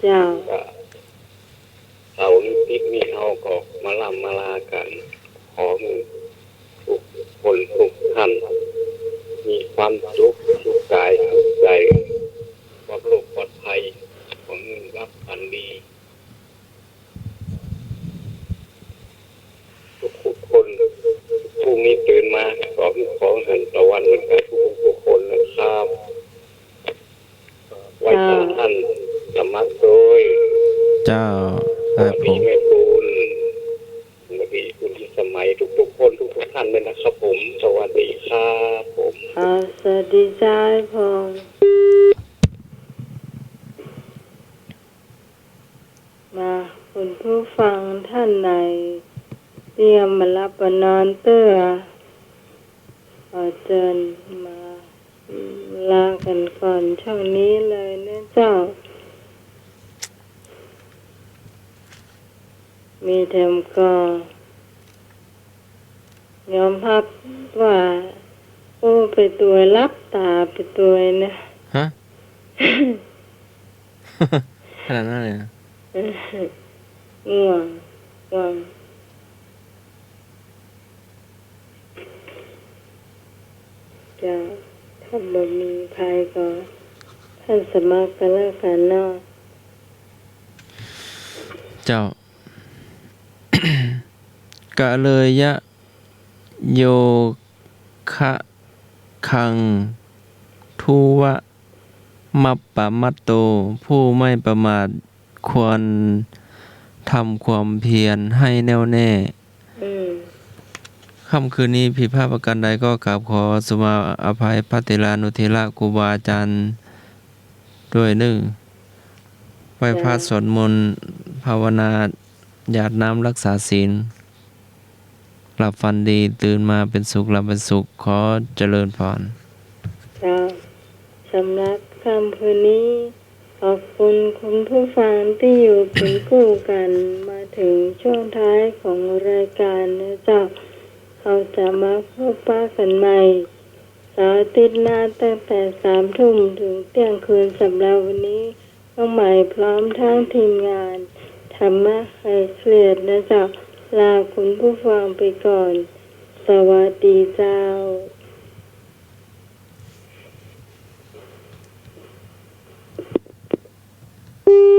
เจ้า ก็เสาร์นี้ติ๊กนี่เขาก็มาล่ำมาลากัน ขอมือทุกคนทุกท่านมีความสุขสุขกายสุขใจความโลกปลอดภัยของรับอันดีทุกคนพรุ่งนี้ตื่นมาขอหันตะวันเหมือนกันทุกคนนะครับไว้สาท่านสมัครโดย เจ้า ส ได้ วัส ผ ดี ม แม่ปูนสวัสดีคุณที่สมัยทุกคนทุกท่านเลยนะครับผม สวัสดีครับผม สวัสดีจ้าไอ้พงษ์มาคุณผู้ฟังท่านไหนเตรียมมารับมานอนเตื้อขอเชิญมาลากันก่อนช่วงนี้เลยนะเจ้า มีเทมก็ยอมรับว่าโอ้ไปตัวรับตาไปตัวนะ ฮะ ขนาดนั้นเลยนะ ง่วงง่วงจะถ้าบ่มีใครก็ท่านสมัครกันแล้วกันเนาะ เจ้า กะเลยยะโยคะคังทุวะมัปปะมัตโต ผู้ไม่ประมาทควรทำความเพียรให้แน่วแน่ อืม ค่ำคืนนี้ผิดพลาดประการใดก็กราบขอสมาอภัยพระเถรานุเถระครูบาอาจารย์ด้วยหนึ่งไหว้พระสวดมนต์ภาวนาหยาดน้ำรักษาศีลหลับฝันดีตื่นมาเป็นสุขหลับเป็นสุขขอเจริญพร จ้าสำหรับคำคืนนี้ขอบคุณคุณผู้ฟังที่อยู่เป็นคู่กันมาถึงช่วงท้ายของรายการนะเจ้าเราจะมาพบปะกันใหม่เสาร์อาทิตย์หน้าตั้งแต่3 ทุ่มถึงเที่ยงคืนสำหรับวันนี้น้องใหม่พร้อมทั้งทีมงานธรรมะไคลเครียดนะเจ้าลาคุณผู้ฟังไปก่อนสวัสดีเจ้า